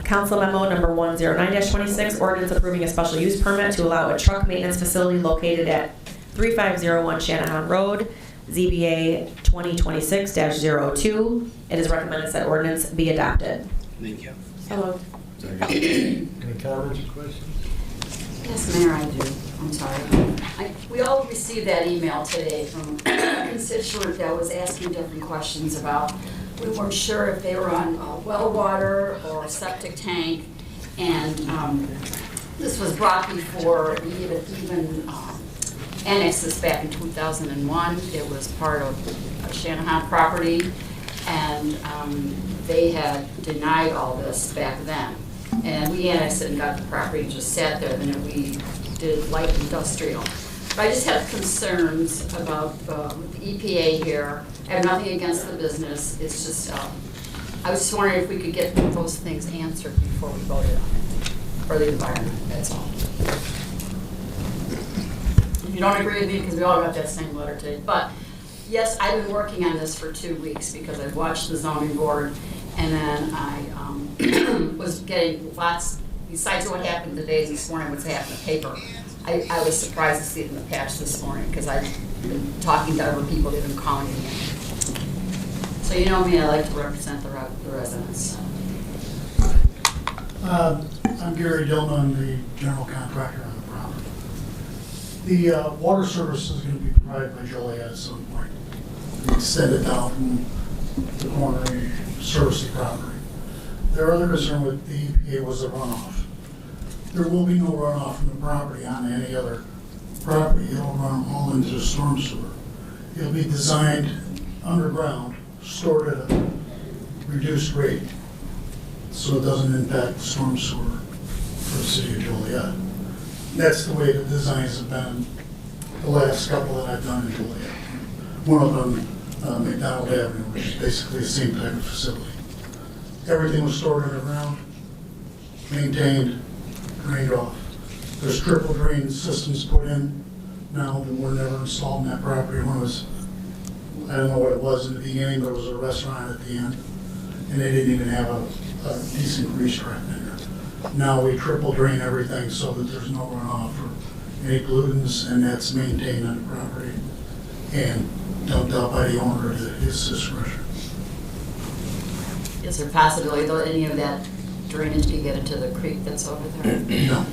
Council memo number 109-26, ordinance approving a special use permit to allow a truck maintenance facility located at 3501 Shanahan Road, ZBA 2026-02. It is recommended that ordinance be adopted. Thank you. So moved. Any comments or questions? Yes, Mayor, I do. I'm sorry. We all received that email today from a constituent that was asking different questions about, we weren't sure if they were on well water or a septic tank. And this was brought before we even annexed this back in 2001. It was part of a Shanahan property. And they had denied all this back then. And we annexed it and got the property and just sat there, then we did light industrial. But I just have concerns about with the EPA here. I have nothing against the business, it's just, I was just wondering if we could get those things answered before we voted on it, for the environment, that's all. you don't agree with me because we all got that same letter today. But yes, I've been working on this for 2 weeks because I watched the zoning board, and then I was getting lots, besides what happened today, this morning, what's happened in the paper. I was surprised to see it in the patch this morning because I've been talking to other people that have been calling me. So you know me, I like to represent the residents. I'm Gary Dillman, the general contractor on the property. The water service is going to be provided by Joliet at some point. Extend it down from the corner and service the property. Their other concern with the EPA was the runoff. There will be no runoff from the property on any other property. It'll run all into the storm sewer. It'll be designed underground, stored at a reduced rate, so it doesn't impact the storm sewer for the city of Joliet. That's the way the designs have been the last couple that I've done in Joliet. One of them, McDonald Avenue, which is basically the same type of facility. Everything was stored underground, maintained, drained off. There's triple drain systems put in now that were never installed in that property. One was, I don't know what it was in the beginning, but it was a restaurant at the end, and they didn't even have a decent grease trap in there. Now we triple drain everything so that there's no runoff for any pollutants, and that's maintained on the property and dumped out by the owner at his discretion. Is there a possibility that any of that drainage could get into the creek that's over there? No.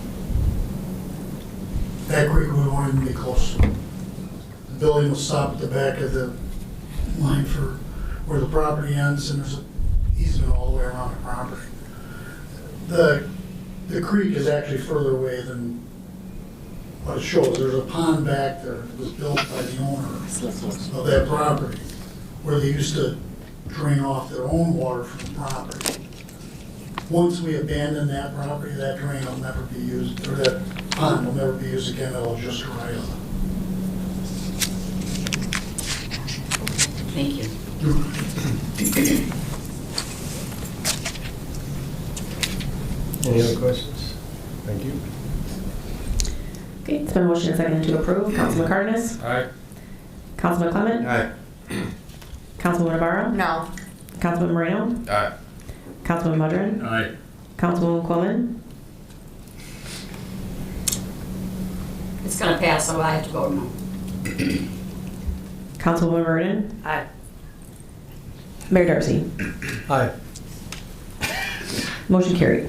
That creek we won't even be close to. The building will stop at the back of the line for where the property ends, and there's an easement all the way around the property. The creek is actually further away than what it shows. There's a pond back there that was built by the owner of that property, where they used to drain off their own water from the property. Once we abandon that property, that drain will never be used, or that pond will never be used again. It'll just dry up. Thank you. Any other questions? Thank you. Okay, it's been motioned and seconded to approve. Councilman Cardenas? Aye. Councilman Clement? Aye. Councilwoman Navarro? No. Councilman Moreno? Aye. Councilman Mudrin? Aye. Councilwoman Quillen? It's gonna pass, so I have to vote no. Councilwoman Verdon? Aye. Mayor Darcy? Aye. Motion carried.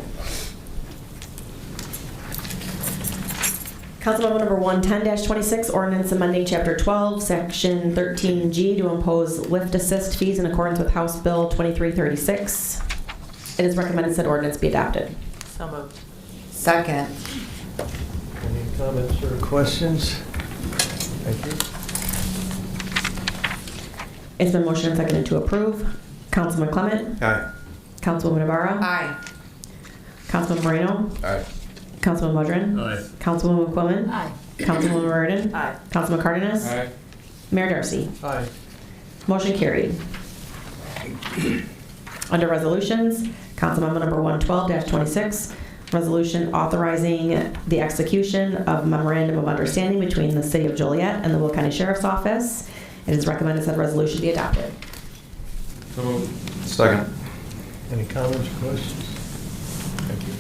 Councilmember number 110-26, ordinance amending Chapter 12, Section 13G to impose lift assist fees in accordance with House Bill 2336. It is recommended said ordinance be adopted. So moved. Second. Any comments or questions? Thank you. It's been motioned and seconded to approve. Councilman Clement? Aye. Councilwoman Navarro? Aye. Councilman Moreno? Aye. Councilman Mudrin? Aye. Councilwoman Quillen? Aye. Councilwoman Verdon? Aye. Councilman Cardenas? Aye. Mayor Darcy? Aye. Motion carried. Under resolutions, Councilmember number 112-26, resolution authorizing the execution of memorandum of understanding between the City of Joliet and the Will County Sheriff's Office. It is recommended that resolution be adopted. So moved. Second. Any comments or questions? Thank you.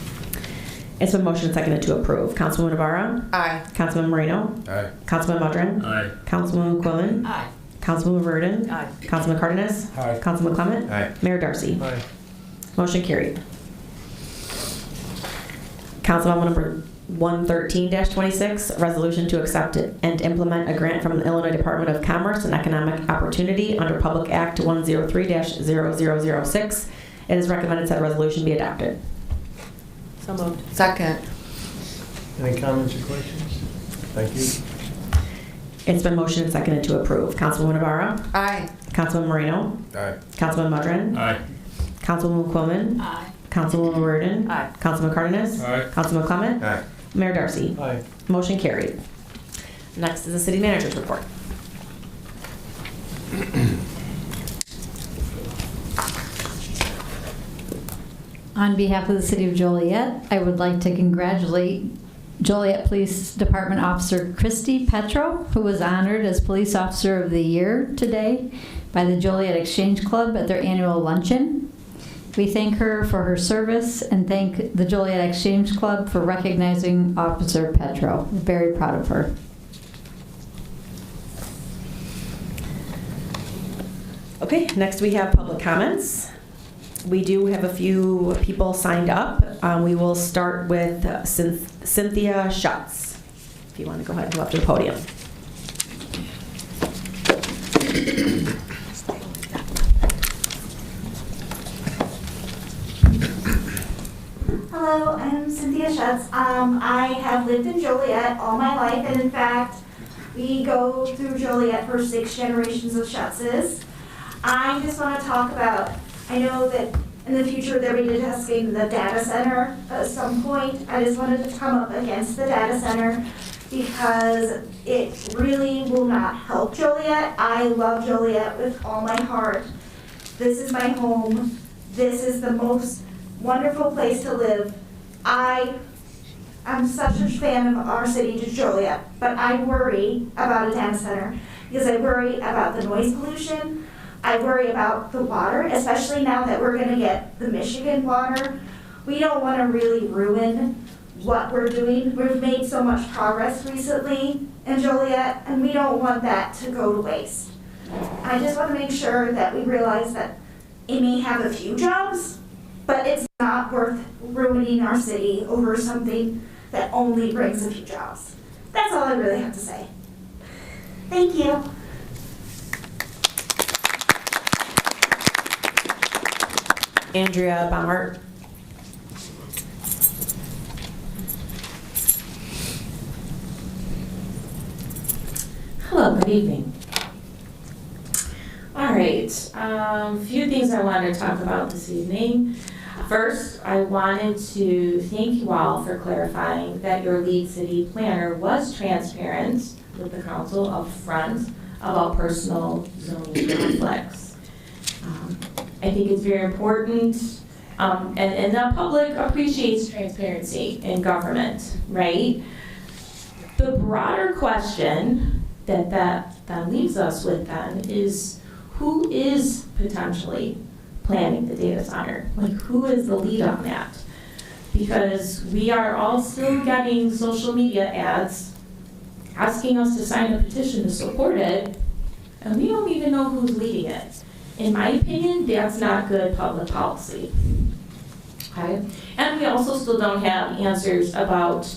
It's been motioned and seconded to approve. Councilwoman Navarro? Aye. Councilman Moreno? Aye. Councilman Mudrin? Aye. Councilwoman Quillen? Aye. Councilwoman Verdon? Aye. Councilman Cardenas? Aye. Councilman Clement? Aye. Mayor Darcy? Aye. Motion carried. Councilmember number 113-26, resolution to accept and implement a grant from the Illinois Department of Commerce and Economic Opportunity under Public Act 103-0006. It is recommended said resolution be adopted. So moved. Second. Any comments or questions? Thank you. It's been motioned and seconded to approve. Councilwoman Navarro? Aye. Councilman Moreno? Aye. Councilman Mudrin? Aye. Councilwoman Quillen? Aye. Councilwoman Verdon? Aye. Councilman Cardenas? Aye. Councilman Clement? Aye. Mayor Darcy? Aye. Motion carried. Next is the city manager's report. On behalf of the City of Joliet, I would like to congratulate Joliet Police Department Officer Christy Petro, who was honored as Police Officer of the Year today by the Joliet Exchange Club at their annual luncheon. We thank her for her service and thank the Joliet Exchange Club for recognizing Officer Petro. We're very proud of her. Okay, next we have public comments. We do have a few people signed up. We will start with Cynthia Schutz. If you want to go ahead and go up to the podium. Hello, I'm Cynthia Schutz. I have lived in Joliet all my life, and in fact, we go through Joliet for 6 generations of Schutzes. I just want to talk about, I know that in the future they'll be discussing the data center at some point. I just wanted to come up against the data center because it really will not help Joliet. I love Joliet with all my heart. This is my home. This is the most wonderful place to live. I'm such a fan of our city, Joliet, but I worry about a data center because I worry about the noise pollution. I worry about the water, especially now that we're going to get the Michigan water. We don't want to really ruin what we're doing. We've made so much progress recently in Joliet, and we don't want that to go to waste. I just want to make sure that we realize that it may have a few jobs, but it's not worth ruining our city over something that only brings a few jobs. That's all I really have to say. Thank you. Andrea Baumert. Hello, good evening. All right, few things I wanted to talk about this evening. First, I wanted to thank you all for clarifying that your lead city planner was transparent with the council up front about personal zoning conflicts. I think it's very important, and the public appreciates transparency in government, right? The broader question that leaves us with then is, who is potentially planning the data center? Like, who is the lead on that? Because we are all still getting social media ads asking us to sign a petition to support it, and we don't even know who's leading it. In my opinion, that's not good public policy. Okay? And we also still don't have answers about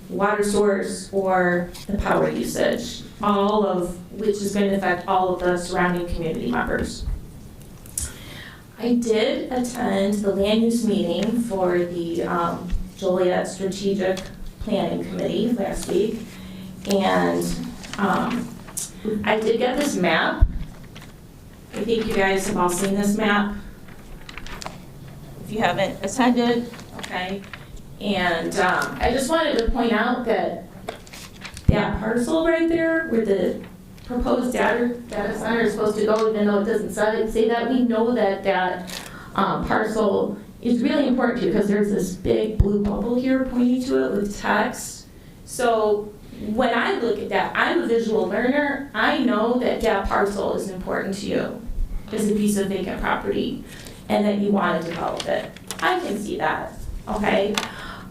water source or the power usage, all of which is going to affect all of the surrounding community members. I did attend the land use meeting for the Joliet Strategic Planning Committee last week, and I did get this map. I think you guys have all seen this map. If you haven't attended, okay. And I just wanted to point out that that parcel right there where the proposed data center is supposed to go, even though it doesn't say that, we know that that parcel is really important too, because there's this big blue bubble here pointing to it with text. So when I look at that, I'm a visual learner. I know that that parcel is important to you as a piece of vacant property and that you want to develop it. I can see that, okay?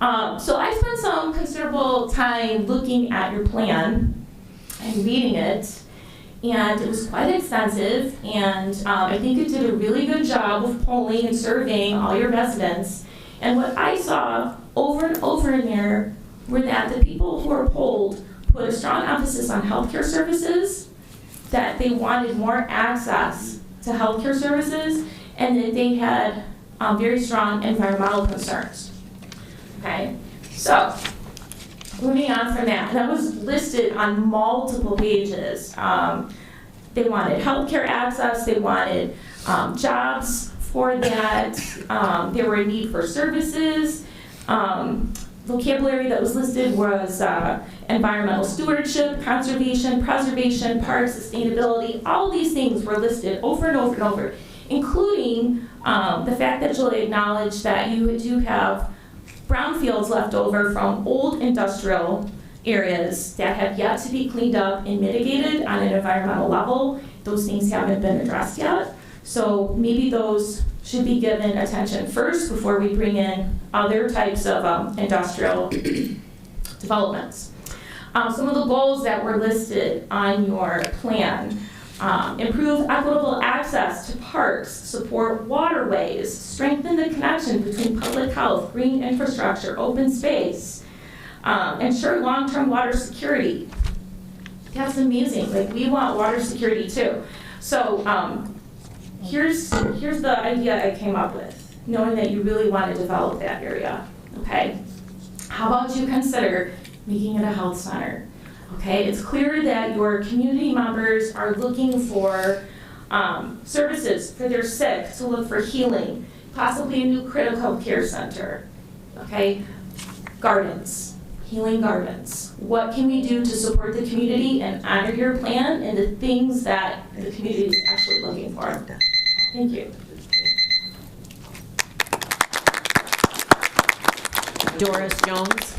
So I spent some considerable time looking at your plan and reading it, and it was quite extensive, and I think it did a really good job of polling and surveying all your residents. And what I saw over and over in there were that the people who were polled put a strong emphasis on healthcare services, that they wanted more access to healthcare services, and that they had very strong environmental concerns. Okay, so moving on from that, that was listed on multiple pages. They wanted healthcare access, they wanted jobs for that, there were a need for services. Vocabulary that was listed was environmental stewardship, conservation, preservation, parks, sustainability. All these things were listed over and over and over, including the fact that Julie acknowledged that you do have brownfields left over from old industrial areas that have yet to be cleaned up and mitigated on an environmental level. Those things haven't been addressed yet. So maybe those should be given attention first before we bring in other types of industrial developments. Some of the goals that were listed on your plan: improve equitable access to parks, support waterways, strengthen the connection between public health, green infrastructure, open space, ensure long-term water security. That's amazing. Like, we want water security too. So here's the idea I came up with, knowing that you really want to develop that area. Okay, how about you consider making it a health center? Okay, it's clear that your community members are looking for services for their sick, to look for healing, possibly a new critical care center. Okay, gardens, healing gardens. What can we do to support the community and honor your plan and the things that the community is actually looking for? Thank you. Doris Jones.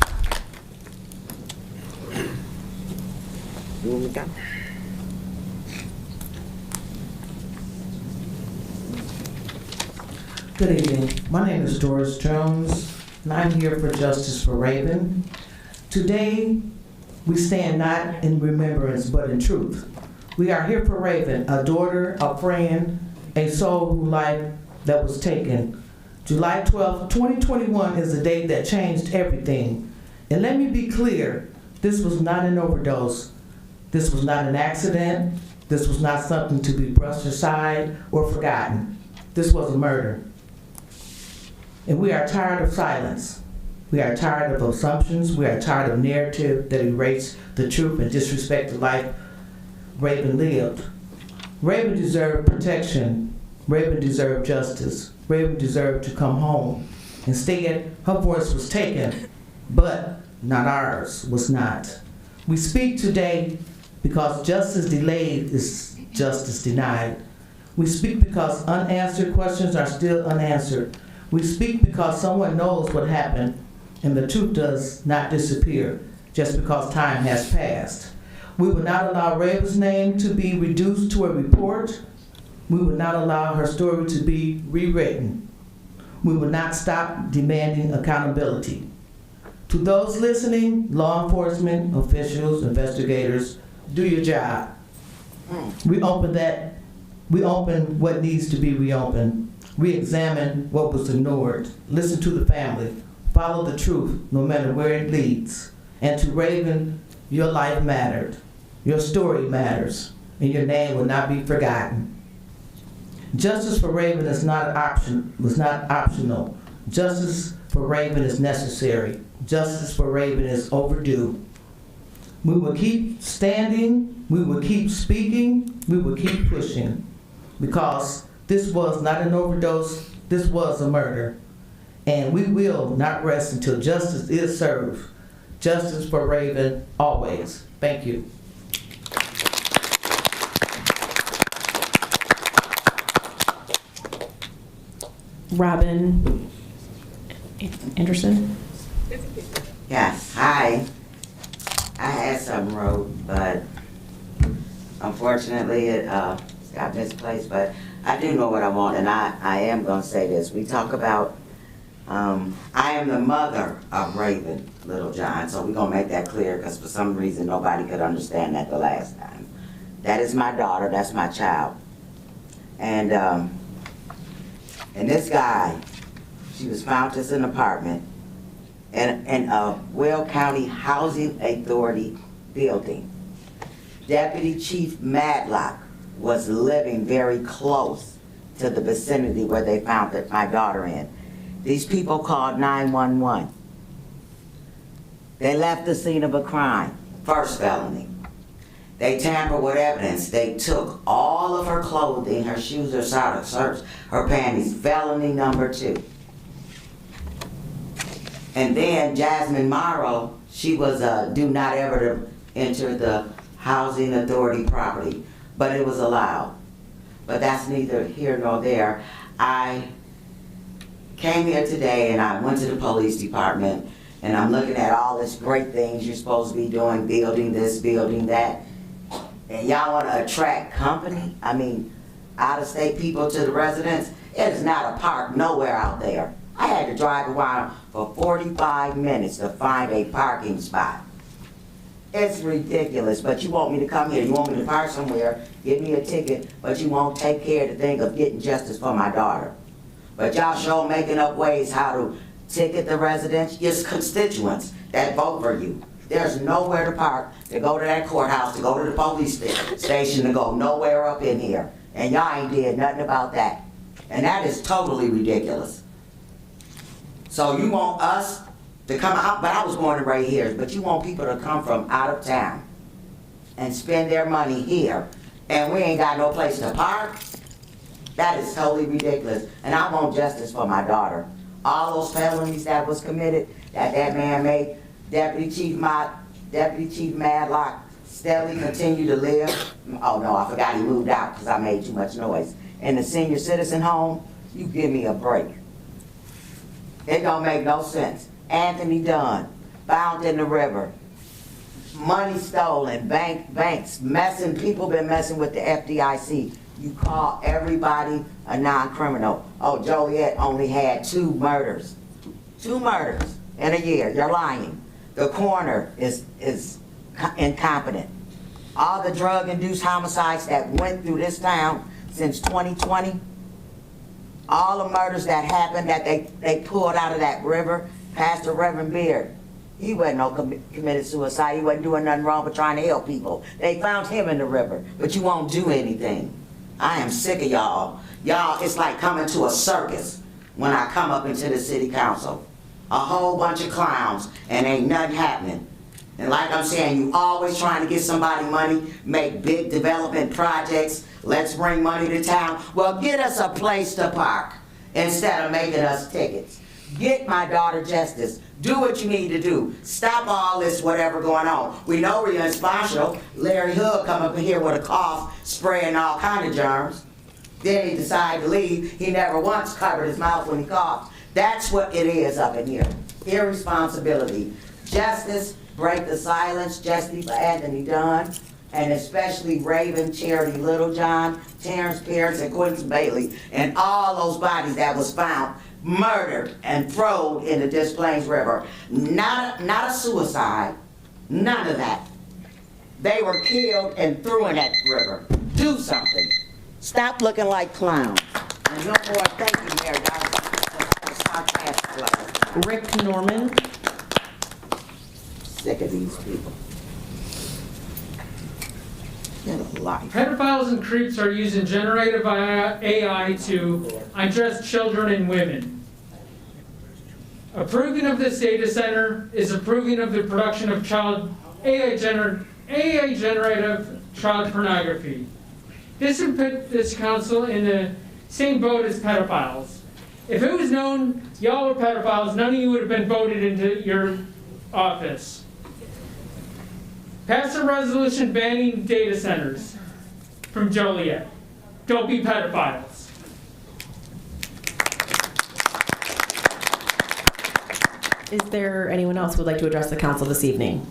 Good evening. My name is Doris Jones, and I'm here for Justice for Raven. Today, we stand not in remembrance, but in truth. We are here for Raven, a daughter, a friend, a soul whose life that was taken. July 12, 2021 is the day that changed everything. And let me be clear, this was not an overdose. This was not an accident. This was not something to be brushed aside or forgotten. This was a murder. And we are tired of silence. We are tired of assumptions. We are tired of narrative that erase the truth and disrespect the life Raven lived. Raven deserved protection. Raven deserved justice. Raven deserved to come home. Instead, her voice was taken, but not ours, was not. We speak today because justice delayed is justice denied. We speak because unanswered questions are still unanswered. We speak because someone knows what happened and the truth does not disappear just because time has passed. We will not allow Raven's name to be reduced to a report. We will not allow her story to be rewritten. We will not stop demanding accountability. To those listening, law enforcement, officials, investigators, do your job. We open what needs to be reopened. We examine what was ignored. Listen to the family. Follow the truth, no matter where it leads. And to Raven, your life mattered. Your story matters, and your name will not be forgotten. Justice for Raven was not optional. Justice for Raven is necessary. Justice for Raven is overdue. We will keep standing, we will keep speaking, we will keep pushing, because this was not an overdose, this was a murder. And we will not rest until justice is served. Justice for Raven, always. Thank you. Robin Anderson. Yes, hi. I had some wrote, but unfortunately it got misplaced, but I do know what I want, and I am going to say this. We talk about, I am the mother of Raven Littlejohn, so we're going to make that clear, because for some reason nobody could understand that the last time. That is my daughter, that's my child. And this guy, she was found in an apartment in a Will County Housing Authority building. Deputy Chief Madlock was living very close to the vicinity where they found my daughter in. These people called 911. They left the scene of a crime, first felony. They tampered with evidence. They took all of her clothing, her shoes, her socks, her panties, felony number 2. And then Jasmine Morrow, she was do not ever to enter the Housing Authority property, but it was allowed. But that's neither here nor there. I came here today and I went to the police department and I'm looking at all this great things you're supposed to be doing, building this, building that. And y'all want to attract company? I mean, out-of-state people to the residents? It is not a park nowhere out there. I had to drive around for 45 minutes to find a parking spot. It's ridiculous, but you want me to come here, you want me to park somewhere, give me a ticket, but you won't take care of the thing of getting justice for my daughter. But y'all sure making up ways how to ticket the residents, your constituents that vote for you. There's nowhere to park, to go to that courthouse, to go to the police station, to go nowhere up in here. And y'all ain't did nothing about that. And that is totally ridiculous. So you want us to come out, but I was born and raised here, but you want people to come from out of town and spend their money here, and we ain't got no place to park? That is totally ridiculous. And I want justice for my daughter. All those felonies that was committed, that man made, Deputy Chief Madlock steadily continue to live. Oh no, I forgot he moved out because I made too much noise. In the senior citizen home, you give me a break. It don't make no sense. Anthony Dunn, found in the river. Money stolen, banks messing, people been messing with the FDIC. You call everybody a non-criminal. Oh, Joliet only had 2 murders. 2 murders in a year, you're lying. The coroner is incompetent. All the drug-induced homicides that went through this town since 2020, all the murders that happened that they pulled out of that river, Pastor Reverend Beard, he wasn't no committed suicide. He wasn't doing nothing wrong but trying to help people. They found him in the river, but you won't do anything. I am sick of y'all. Y'all, it's like coming to a circus when I come up into the city council. A whole bunch of clowns and ain't nothing happening. And like I'm saying, you always trying to get somebody money, make big development projects. Let's bring money to town. Well, get us a place to park instead of making us tickets. Get my daughter justice. Do what you need to do. Stop all this whatever going on. We know we're irresponsible. Larry Hood come up in here with a cough, spraying all kind of germs. Then he decided to leave. He never once covered his mouth when he coughed. That's what it is up in here. Irresponsibility. Justice, break the silence, justice for Anthony Dunn, and especially Raven, Charity Littlejohn, Terrence Pierce, and Quentin Bailey, and all those bodies that was found murdered and thrown in the Des Plaines River. Not a suicide, none of that. They were killed and threw in that river. Do something. Stop looking like clowns. And no more, thank you, Mayor. That was sarcastic. Rick Norman. Sick of these people. Get a life. Pedophiles and creeps are using generative AI to undress children and women. Approving of this data center is approving of the production of AI generative child pornography. This would put this council in the same boat as pedophiles. If it was known y'all were pedophiles, none of you would have been voted into your office. Pass a resolution banning data centers from Joliet. Don't be pedophiles. Is there anyone else who would like to address the council this evening?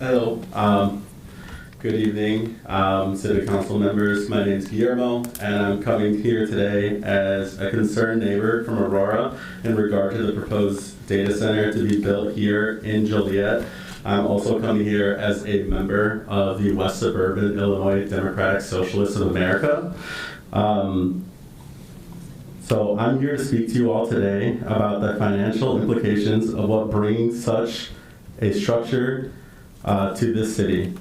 Hello. Good evening, City Council members. My name is Guillermo, and I'm coming here today as a concerned neighbor from Aurora in regard to the proposed data center to be built here in Joliet. I'm also coming here as a member of the West Suburban Illinois Democratic Socialists of America. So I'm here to speak to you all today about the financial implications of what bringing such a structure to this city.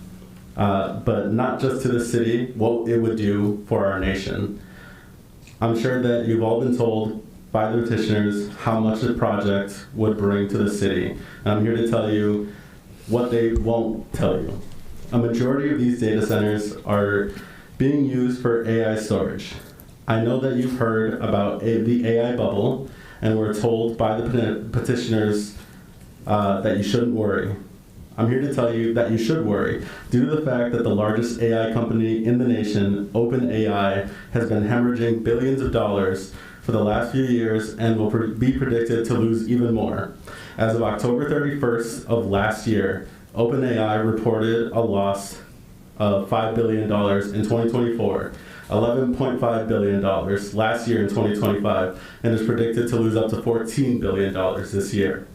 But not just to the city, what it would do for our nation. I'm sure that you've all been told by the petitioners how much the project would bring to the city. And I'm here to tell you what they won't tell you. A majority of these data centers are being used for AI storage. I know that you've heard about the AI bubble. and we're told by the petitioners that you shouldn't worry. I'm here to tell you that you should worry due to the fact that the largest AI company in the nation, OpenAI, has been hemorrhaging billions of dollars for the last few years and will be predicted to lose even more. As of October 31st of last year, OpenAI reported a loss of $5 billion in 2024, $11.5 billion last year in 2025, and is predicted to lose up to $14 billion this year.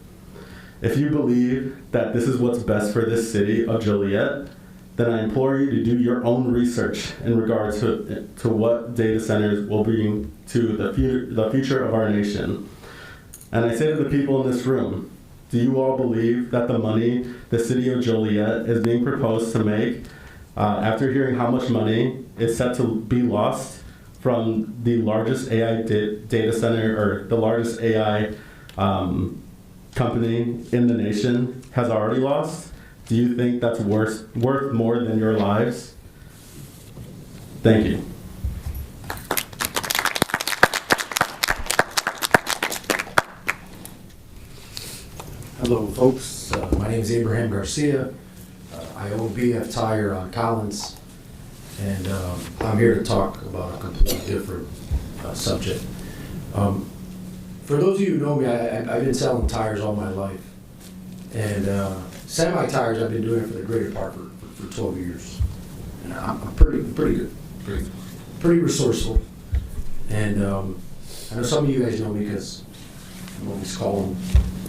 If you believe that this is what's best for this city of Joliet, then I implore you to do your own research in regards to what data centers will bring to the future of our nation. And I say to the people in this room, do you all believe that the money the city of Joliet is being proposed to make, after hearing how much money is set to be lost from the largest AI data center, or the largest AI company in the nation has already lost? Do you think that's worth more than your lives? Thank you. Hello, folks. My name is Abraham Garcia. I own BF Tire on Collins, and I'm here to talk about a completely different subject. For those of you who know me, I've been selling tires all my life, and semi-tires I've been doing it for the greater part for 12 years. And I'm pretty good, pretty resourceful, and I know some of you guys know me because I'm always calling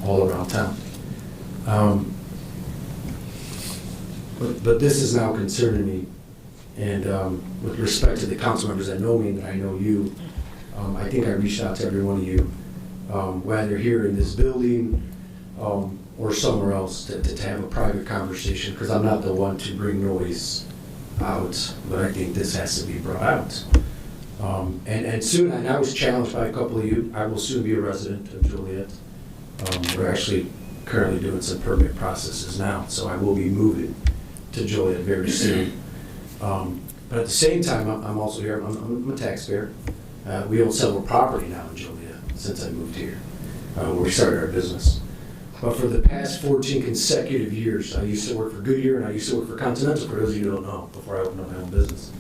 all around town. But this is now concerning me, and with respect to the council members that know me and that I know you, I think I reached out to every one of you, whether here in this building or somewhere else, to have a private conversation, because I'm not the one to bring noise out, but I think this has to be brought out. And soon, and I was challenged by a couple of you, I will soon be a resident of Joliet. We're actually currently doing some permit processes now, so I will be moving to Joliet very soon. But at the same time, I'm also here, I'm a taxpayer. We own several property now in Joliet since I moved here, where we started our business. But for the past 14 consecutive years, I used to work for Goodyear and I used to work for Continental, for those of you who don't know, before I opened up my own business.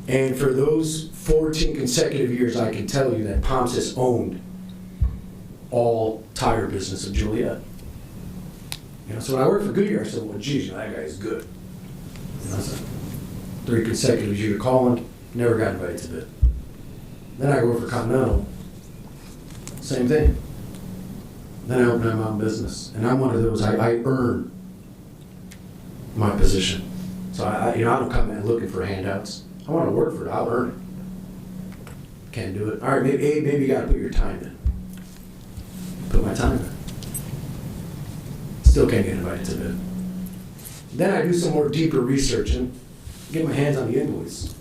And for those 14 consecutive years, I can tell you that Pomps has owned all tire business of Joliet. You know, so when I worked for Goodyear, I said, well, geez, that guy is good. You know, so 3 consecutive years of calling, never got invited to bid. Then I worked for Continental, same thing. Then I opened my own business, and I'm one of those, I earn my position. So I don't come in looking for handouts. I want to work for it, I'll earn it. Can't do it. All right, maybe you got to put your time in. Put my time in. Still can't get invited to bid. Then I do some more deeper research and get my hands on the invoice.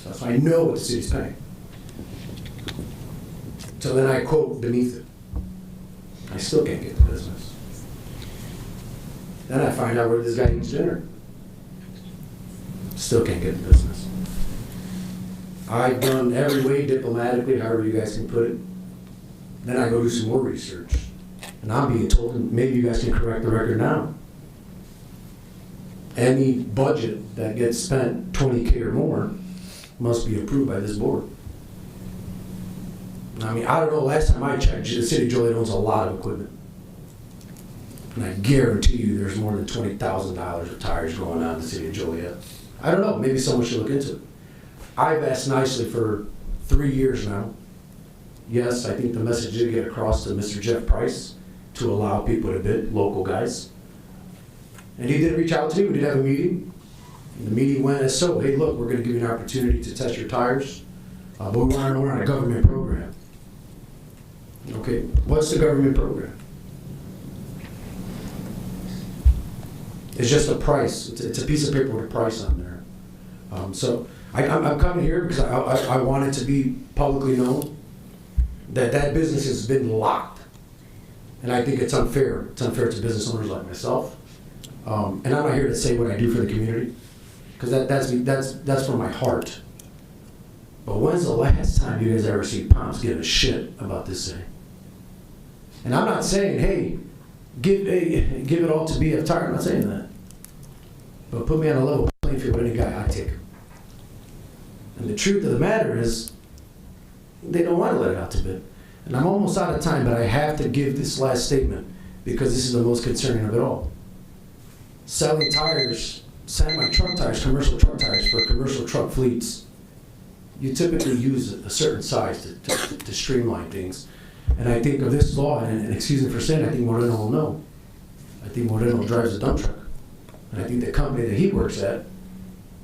That's why I know what the city's paying. So then I quote beneath it. I still can't get the business. Then I find out where this guy eats dinner. Still can't get the business. I've done every way diplomatically, however you guys can put it. Then I go do some more research. And I'm being told, and maybe you guys can correct the record now, any budget that gets spent, 20K or more, must be approved by this board. I mean, I don't know, last time I checked, the city of Joliet owns a lot of equipment. And I guarantee you there's more than $20,000 of tires going on in the city of Joliet. I don't know, maybe someone should look into it. I've asked nicely for 3 years now. Yes, I think the message did get across to Mr. Jeff Price to allow people to bid, local guys. And he did reach out to me, we did have a meeting. And the meeting went as so, hey look, we're gonna give you an opportunity to test your tires, but we wanna know we're on a government program. Okay, what's the government program? It's just a price, it's a piece of paper with a price on there. So I'm coming here because I want it to be publicly known that business has been locked. And I think it's unfair. It's unfair to business owners like myself. And I'm not here to say what I do for the community, because that's from my heart. But when's the last time you guys ever see Pomps give a shit about this city? And I'm not saying, hey, give it all to BF Tire. I'm not saying that. But put me on a level playing field with any guy, I take him. And the truth of the matter is, they don't want to let it out to bid. And I'm almost out of time, but I have to give this last statement because this is the most concerning of it all. Selling tires, semi-truck tires, commercial truck tires for commercial truck fleets, you typically use a certain size to streamline things. And I think of this law, and excuse me for saying, I think Moreno will know. I think Moreno drives a dump truck. And I think the company that he works at,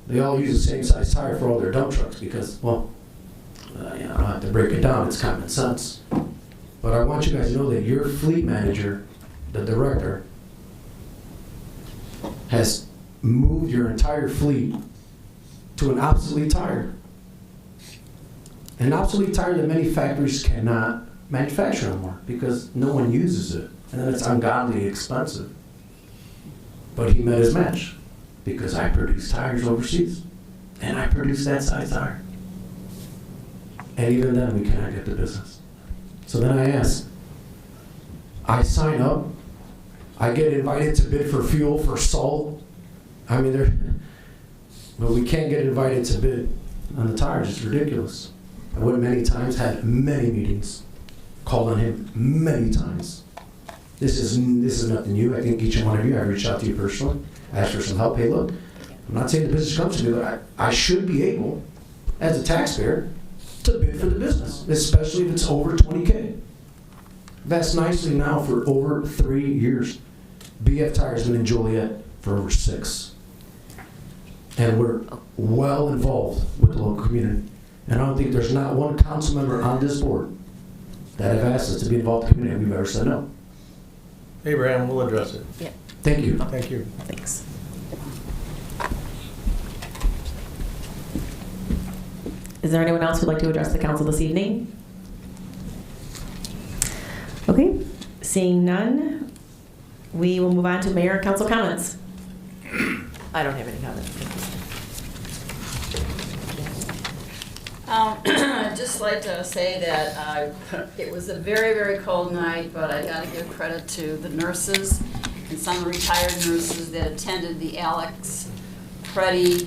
they all use the same size tire for all their dump trucks because, well, I don't have to break it down, it's common sense. But I want you guys to know that your fleet manager, the director, has moved your entire fleet to an obsolete tire. An obsolete tire that many factories cannot manufacture anymore because no one uses it. And then it's ungodly expensive. But he met his match because I produce tires overseas. And I produce that size tire. And even then we cannot get the business. So then I ask, I sign up, I get invited to bid for fuel, for salt. I mean, but we can't get invited to bid on the tires, it's ridiculous. I went many times, had many meetings, called on him many times. This is nothing new. I think each and one of you, I reached out to you personally, asked for some help. Hey, look, I'm not saying the business comes to me, but I should be able, as a taxpayer, to bid for the business, especially if it's over 20K. That's nicely now for over 3 years. BF Tire's been in Joliet for over 6. And we're well involved with the local community. And I don't think there's not one council member on this board that have asked us to be involved in the community and we've ever said no. Abraham, we'll address it. Yeah. Thank you. Thank you. Thanks. Is there anyone else who'd like to address the council this evening? Okay, seeing none, we will move on to mayor and council comments. I don't have any comments. I'd just like to say that it was a very, very cold night, but I got to give credit to the nurses and some retired nurses that attended the Alex Preddy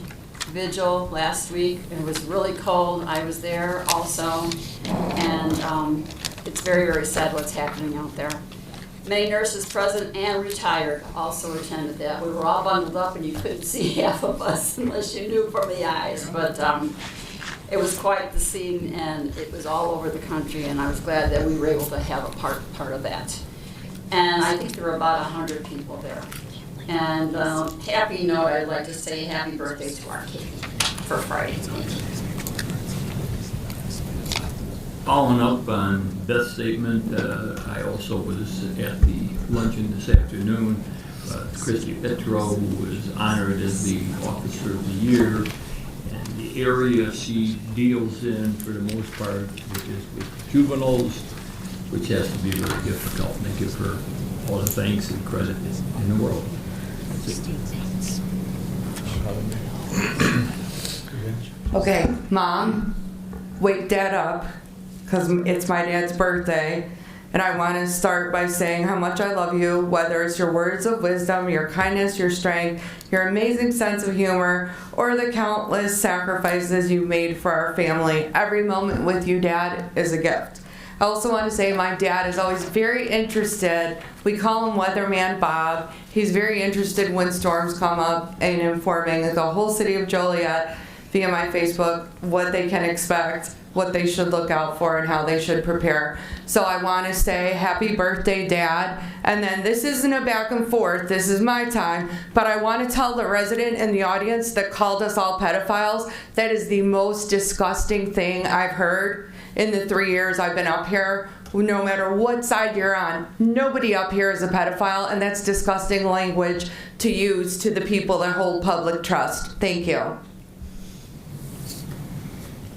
vigil last week. It was really cold. I was there also, and it's very, very sad what's happening out there. Many nurses present and retired also attended that. We were all bundled up and you couldn't see half of us unless you knew from the eyes, but it was quite the scene and it was all over the country, and I was glad that we were able to have a part of that. And I think there were about 100 people there. And happy note, I'd like to say happy birthday to our kid for Friday. Following up on Beth's statement, I also was at the luncheon this afternoon. Christy Petro was honored as the Officer of the Year, and the area she deals in for the most part, which is with juveniles, which has to be very difficult, and I give her all the thanks and credit in the world. Okay, Mom, wake Dad up, because it's my dad's birthday, and I want to start by saying how much I love you, whether it's your words of wisdom, your kindness, your strength, your amazing sense of humor, or the countless sacrifices you made for our family. Every moment with you, Dad, is a gift. I also want to say my dad is always very interested. We call him Weatherman Bob. He's very interested when storms come up in informing the whole city of Joliet via my Facebook what they can expect, what they should look out for, and how they should prepare. So I want to say happy birthday, Dad. And then this isn't a back and forth, this is my time, but I want to tell the resident in the audience that called us all pedophiles, that is the most disgusting thing I've heard in the 3 years I've been up here. No matter what side you're on, nobody up here is a pedophile, and that's disgusting language to use to the people that hold public trust. Thank you.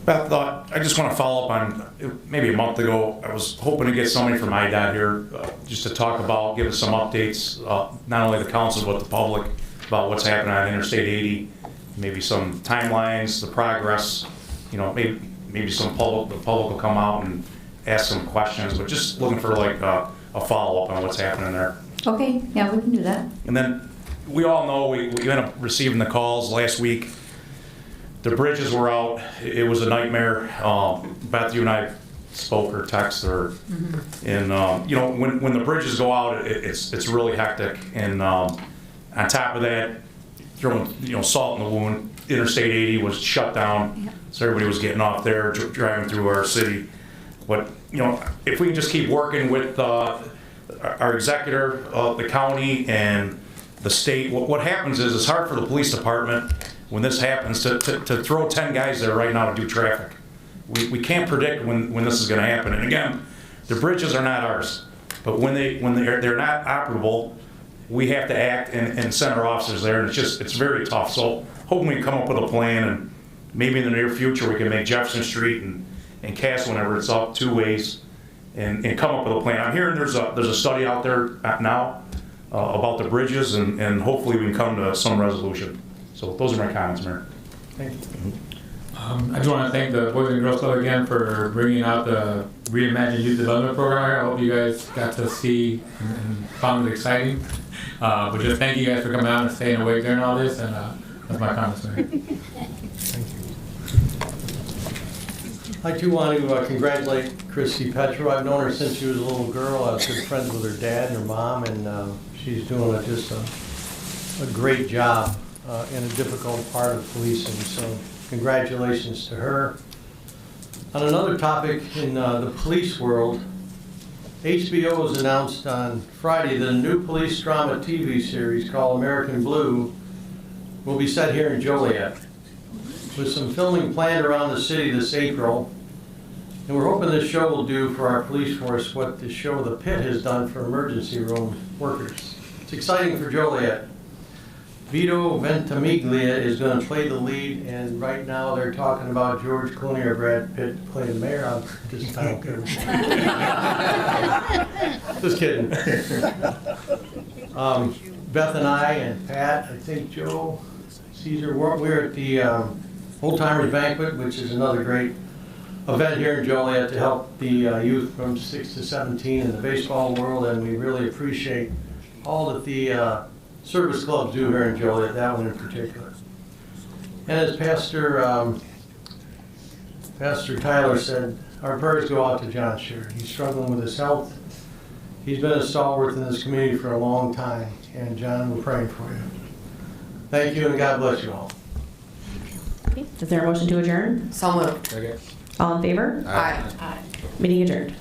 Beth, I just want to follow up on, maybe a month ago, I was hoping to get somebody from IDOT here just to talk about, give us some updates, not only the council but the public, about what's happening on Interstate 80, maybe some timelines, the progress, maybe maybe the public will come out and ask some questions, but just looking for like a follow-up on what's happening there. Okay, yeah, we can do that. And then we all know we ended up receiving the calls last week. The bridges were out. It was a nightmare. Beth, you and I spoke or text or, and you know, when the bridges go out, it's really hectic. And on top of that, throwing salt in the wound. Interstate 80 was shut down, so everybody was getting off there, driving through our city. But if we can just keep working with our executor, the county, and the state, what happens is it's hard for the police department when this happens to throw 10 guys there right now to do traffic. We can't predict when this is going to happen. And again, the bridges are not ours, but when they're not operable, we have to act and send our officers there, and it's very tough. So hoping we can come up with a plan, and maybe in the near future we can make Jefferson Street and Cass, whenever it's up, 2 ways, and come up with a plan. I'm hearing there's a study out there now about the bridges, and hopefully we can come to some resolution. So those are my comments, Mayor. Thank you. I just want to thank the Boys and Girls Club again for bringing out the Reimagine Youth Development Program here. I hope you guys got to see and found it exciting. But just thank you guys for coming out and staying awake during all this, and that's my comments, Mayor. I too want to congratulate Chrissy Petro. I've known her since she was a little girl. I was good friends with her dad and her mom, and she's doing just a great job in a difficult part of policing. So congratulations to her. On another topic in the police world, HBO has announced on Friday that a new police drama TV series called American Blue will be set here in Joliet, with some filming planned around the city this April. And we're hoping this show will do for our police force what the show The Pit has done for emergency room workers. It's exciting for Joliet. Vito Ventimiglia is going to play the lead, and right now they're talking about George Clooney or Brad Pitt playing the mayor. I'm just kind of kidding. Just kidding. Beth and I and Pat, I think Joe, Caesar, we're at the Old Timers Banquet, which is another great event here in Joliet to help the youth from 6 to 17 in the baseball world, and we really appreciate all that the service clubs do here in Joliet, that one in particular. And as Pastor Tyler said, our prayers go out to John Shear. He's struggling with his health. He's been a stalwart in this community for a long time, and John, we're praying for you. Thank you, and God bless you all. Okay. Is there a motion to adjourn? So moved. Okay. All in favor? Aye. Meeting adjourned.